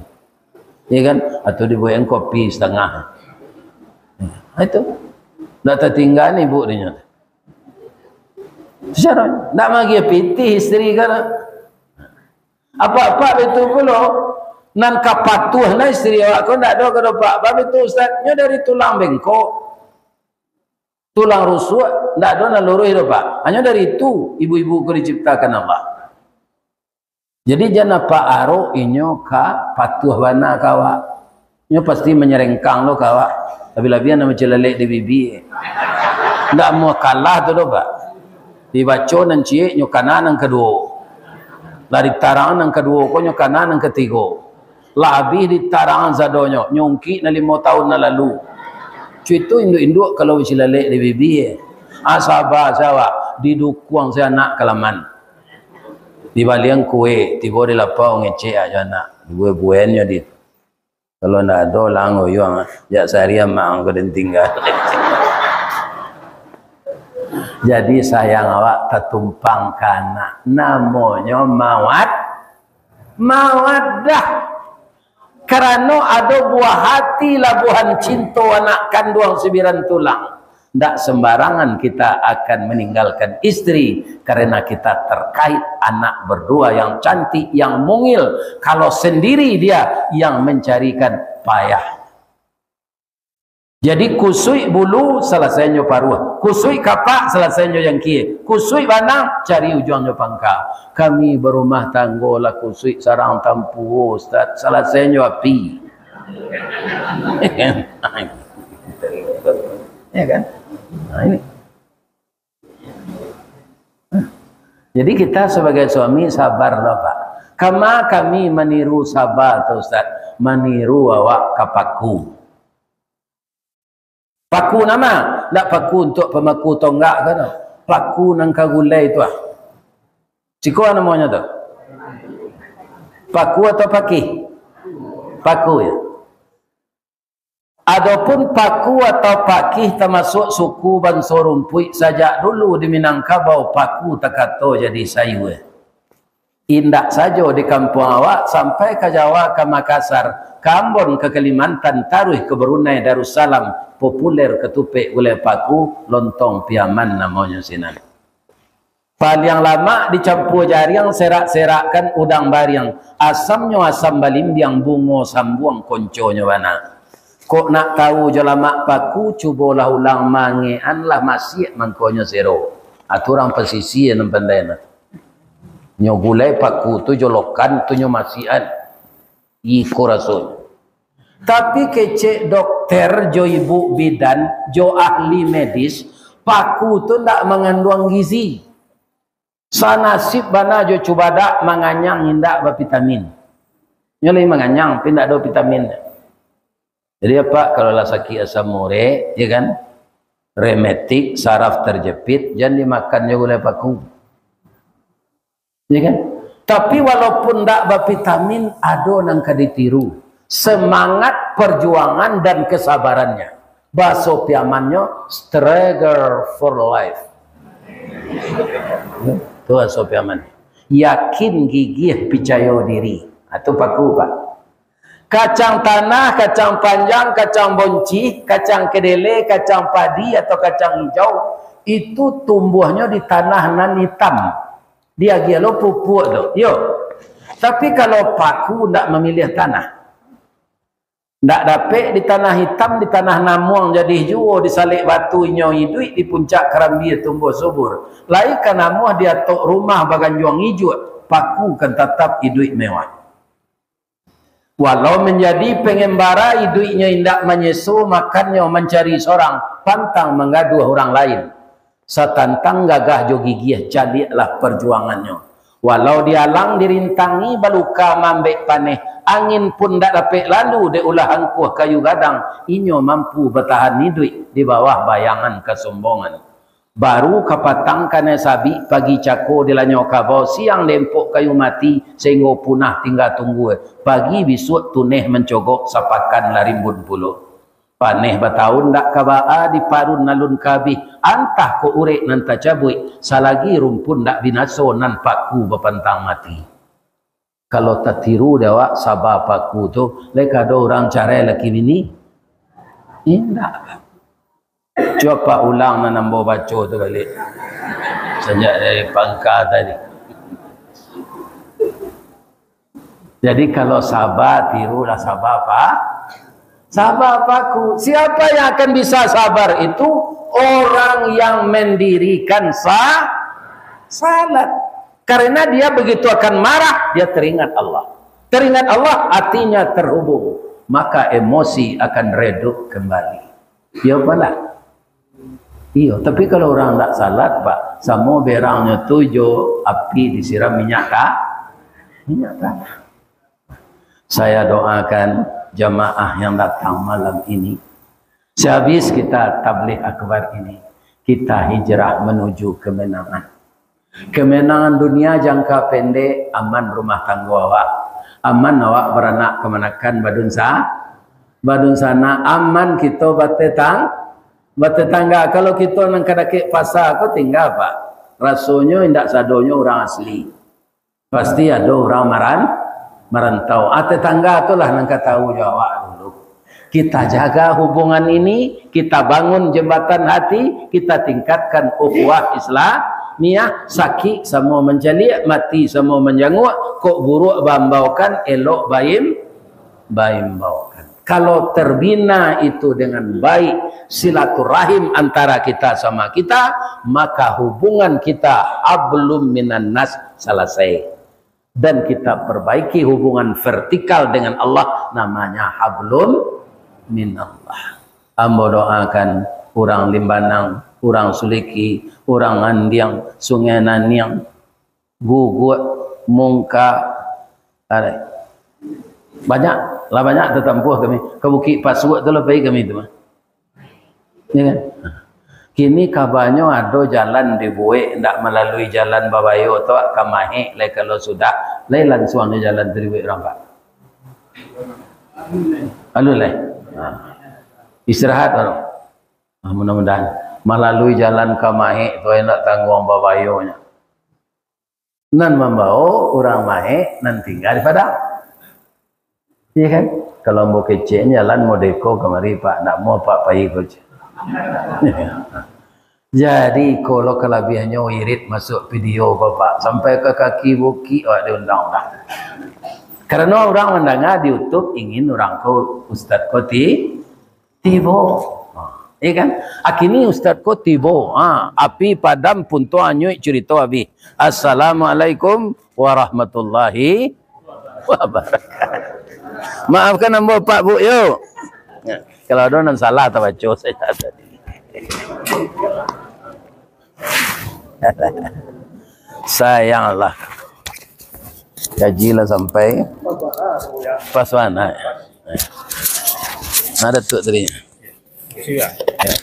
Ya kan? Atau dibuatin kopi setengah. Itu. Tak tertinggal ni ibu dia. Secara, nak magi pitih isteri kan. Apa-apa itu pula nan kapatuh lah isteri awak kau nak doa kepada pak bab itu ustaznya dari tulang bengkok tulang rusuk nak doa naluru hidup pak hanya dari itu ibu-ibu kau diciptakan Allah. Jadi jangan pak aro inyo ka patuh bana kawak inyo pasti menyerengkang lo kawak tapi labian nama celalek di bibi ndak mau kalah tu do pak dibaca nan cie nyo kanan yang kedua lari tarang yang kedua konyo kanan yang ketiga labih di tarang zadonyo nyongki na 5 tahun na lalu cuy itu induk-induk kalau silalek di bibi asaba sawa di dukuang saya anak kelaman di baliang kue tiba di lapau ngecek aja anak buah-buahnya di kalau ndak ada lango yuang jak seharian mak kau den tinggal. Jadi sayang awak tertumpang kana namanya mawaddah karena ada buah hati labuhan cinta anak kandung sembilan tulang. Tidak sembarangan kita akan meninggalkan istri karena kita terkait anak berdua yang cantik, yang mungil. Kalau sendiri dia yang mencarikan payah. Jadi kusui bulu selesainya paruh, kusui kapak selesainya yang kiri, kusui banang cari ujungnya pangkal. Kami berumah tangga lah kusui sarang tampu ustaz selesainya api. Ya kan? Nah ini. Jadi kita sebagai suami sabarlah Pak. Kama kami meniru sabar ustaz, meniru awak kapaku. Paku nama, tak paku untuk pemaku tonggak kan? Paku nang kagulai itu ah. Ciko namanya tu? Paku atau paki? Paku ya. Adapun paku atau paki termasuk suku bangsa rumput sajak dulu di Minangkabau paku takato jadi sayu. Indak saja di kampung awak sampai ke Jawa, ke Makassar, ke Ambon, ke Kalimantan, Taruh, ke Brunei, Darussalam, populer ketupik gulai paku, lontong piaman namanya sinan. Paling lama dicampur jariang, serak-serakkan udang bariang, asamnya asam balimbiang, bungo sambuang, konconya mana. Kok nak tahu jalamak paku, cubalah ulang mangean lah masih mangkonya zero. Aturan pesisi yang pandai nak. Nyo gulai paku tu jolokan tu nyo masian iko rasul. Tapi kecek dokter jo ibu bidan jo ahli medis paku tu ndak mengandung gizi. Sanasib bana jo cubada manganyang indak vitamin. Nyo lagi manganyang pindak do vitamin. Jadi apa kalau lah sakit asam urat ya kan? Remetik, saraf terjepit jangan dimakan jo gulai paku. Ya kan? Tapi walaupun tak bervitamin, ada yang ditiru. Semangat perjuangan dan kesabarannya. Bahasa piamannya, struggle for life. Itu bahasa piaman. Yakin gigih percaya diri. Itu paku Pak. Kacang tanah, kacang panjang, kacang bonci, kacang kedele, kacang padi atau kacang hijau. Itu tumbuhnya di tanah nan hitam. Dia gialo pupuk tu. Yo. Tapi kalau paku ndak memilih tanah. Ndak dapat di tanah hitam, di tanah namuang jadi juo disalik batu inyo hidup di puncak kerambi tumbuh subur. Lai kan namuah dia tok rumah bagan juang hijau, paku kan tetap hidup mewah. Walau menjadi pengembara hidupnya indak menyesu makannya mencari seorang pantang mengadu orang lain. Satantang gagah jo gigih jadilah perjuangannya. Walau dialang dirintangi baluka mambek paneh, angin pun tak dapat lalu de ulah angkuh kayu gadang, inyo mampu bertahan hidup di bawah bayangan kesombongan. Baru kapatang kana sabi pagi cako dilanyo kabau siang lempok kayu mati sehingga punah tinggal tunggu. Pagi bisuk tuneh mencogok sapakan larimbun puluh. Paneh batahun dak kabaa di parun nalun kabih antah ko urek nan tacabui salagi rumpun dak binaso nan paku bapantang mati. Kalau tak tiru dewa sabah paku tu leka ada orang cara laki bini indah. Coba ulang na nambo baca tu balik sejak dari pangkal tadi. Jadi kalau sabar tirulah sabar apa? Sabar paku. Siapa yang akan bisa sabar itu? Orang yang mendirikan salat. Karena dia begitu akan marah, dia teringat Allah. Teringat Allah, hatinya terhubung. Maka emosi akan redup kembali. Ya pala. Iya, tapi kalau orang tak salat, Pak, sama berangnya tujuh, api disiram minyak kah? Minyak tanah. Saya doakan jamaah yang datang malam ini, sehabis kita tabligh akbar ini, kita hijrah menuju kemenangan. Kemenangan dunia jangka pendek, aman rumah tangga awak, aman awak beranak kemanakan badun sana, aman kita batetangga. Kalau kita nang kadake pasar, kau tinggal Pak, rasanya indak sadonya orang asli, pasti ada orang merantau. Tetangga itulah yang tahu jawab dulu. Kita jaga hubungan ini, kita bangun jembatan hati, kita tingkatkan ukhuwah Islamiyah, sakit sama menjalik, mati sama menjanguk, kok buruk bambaukan, elok baim baukan. Kalau terbina itu dengan baik, silaturahim antara kita sama kita, maka hubungan kita hablum minan nas selesai. Dan kita perbaiki hubungan vertikal dengan Allah, namanya hablum minallah. Ambo doakan orang Limbanang, orang Suliki, orang Andiang, Sungai Naniang, Gugut, Mungka, banyak tetempuh kami. Ke Bukit Pasuat tu lebih kami tu. Ya kan? Kini kabarnya ada jalan dibuat, tidak melalui jalan Babayo atau Kamahe. Kalau sudah, langsung jalan dibuat orang Pak. Lalu istirahat orang. Mudah-mudahan melalui jalan Kamahe itu enak tanggung Babayonya. Nan membawa orang Mahe, nan tinggal di Padang. Iya kan? Kalau mau kecil jalan mau deko kemari Pak, nak mau Pak payah kecil. Jadi kalau kelebihannya wirid masuk video Bapak sampai ke kaki buki diundang-undang. Karena orang mendengar di YouTube ingin orang kau Ustaz Koti tibo, iya kan? Akini Ustaz Koti tibo, api padam pun tu anyui cerita abi. Assalamualaikum warahmatullahi wabarakatuh. Maafkan ambo Pak Bu yuk. Kalau ada yang salah tak baca saya tadi. Sayanglah. Gajilah sampai pas mana. Ada tu tadi. Siap. Ya.